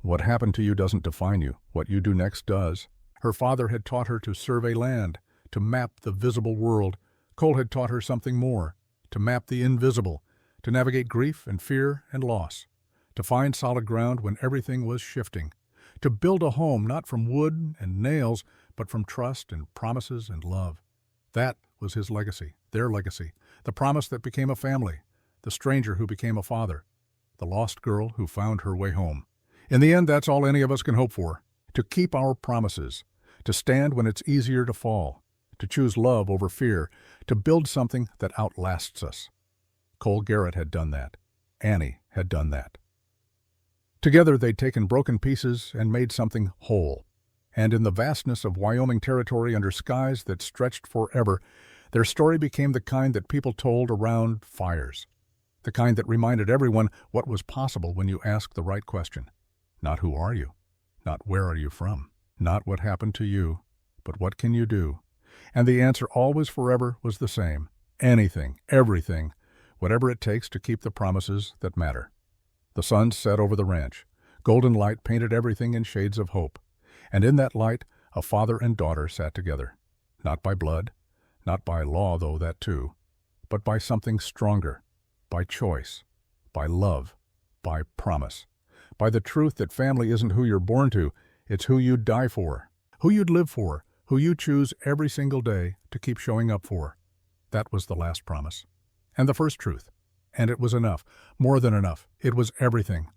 What happened to you doesn't define you. What you do next does. Her father had taught her to survey land, to map the visible world. Cole had taught her something more, to map the invisible, to navigate grief and fear and loss, to find solid ground when everything was shifting, to build a home not from wood and nails, but from trust and promises and love. That was his legacy, their legacy, the promise that became a family, the stranger who became a father, the lost girl who found her way home. In the end, that's all any of us can hope for, to keep our promises, to stand when it's easier to fall, to choose love over fear, to build something that outlasts us. Cole Garrett had done that. Annie had done that. Together they'd taken broken pieces and made something whole. And in the vastness of Wyoming territory under skies that stretched forever, their story became the kind that people told around fires. The kind that reminded everyone what was possible when you asked the right question. Not who are you? Not where are you from? Not what happened to you, but what can you do? And the answer always forever was the same. Anything, everything, whatever it takes to keep the promises that matter. The sun set over the ranch. Golden light painted everything in shades of hope. And in that light, a father and daughter sat together. Not by blood, not by law, though that too, but by something stronger, by choice, by love, by promise, by the truth that family isn't who you're born to, it's who you'd die for, who you'd live for, who you choose every single day to keep showing up for. That was the last promise. And the first truth. And it was enough, more than enough. It was everything.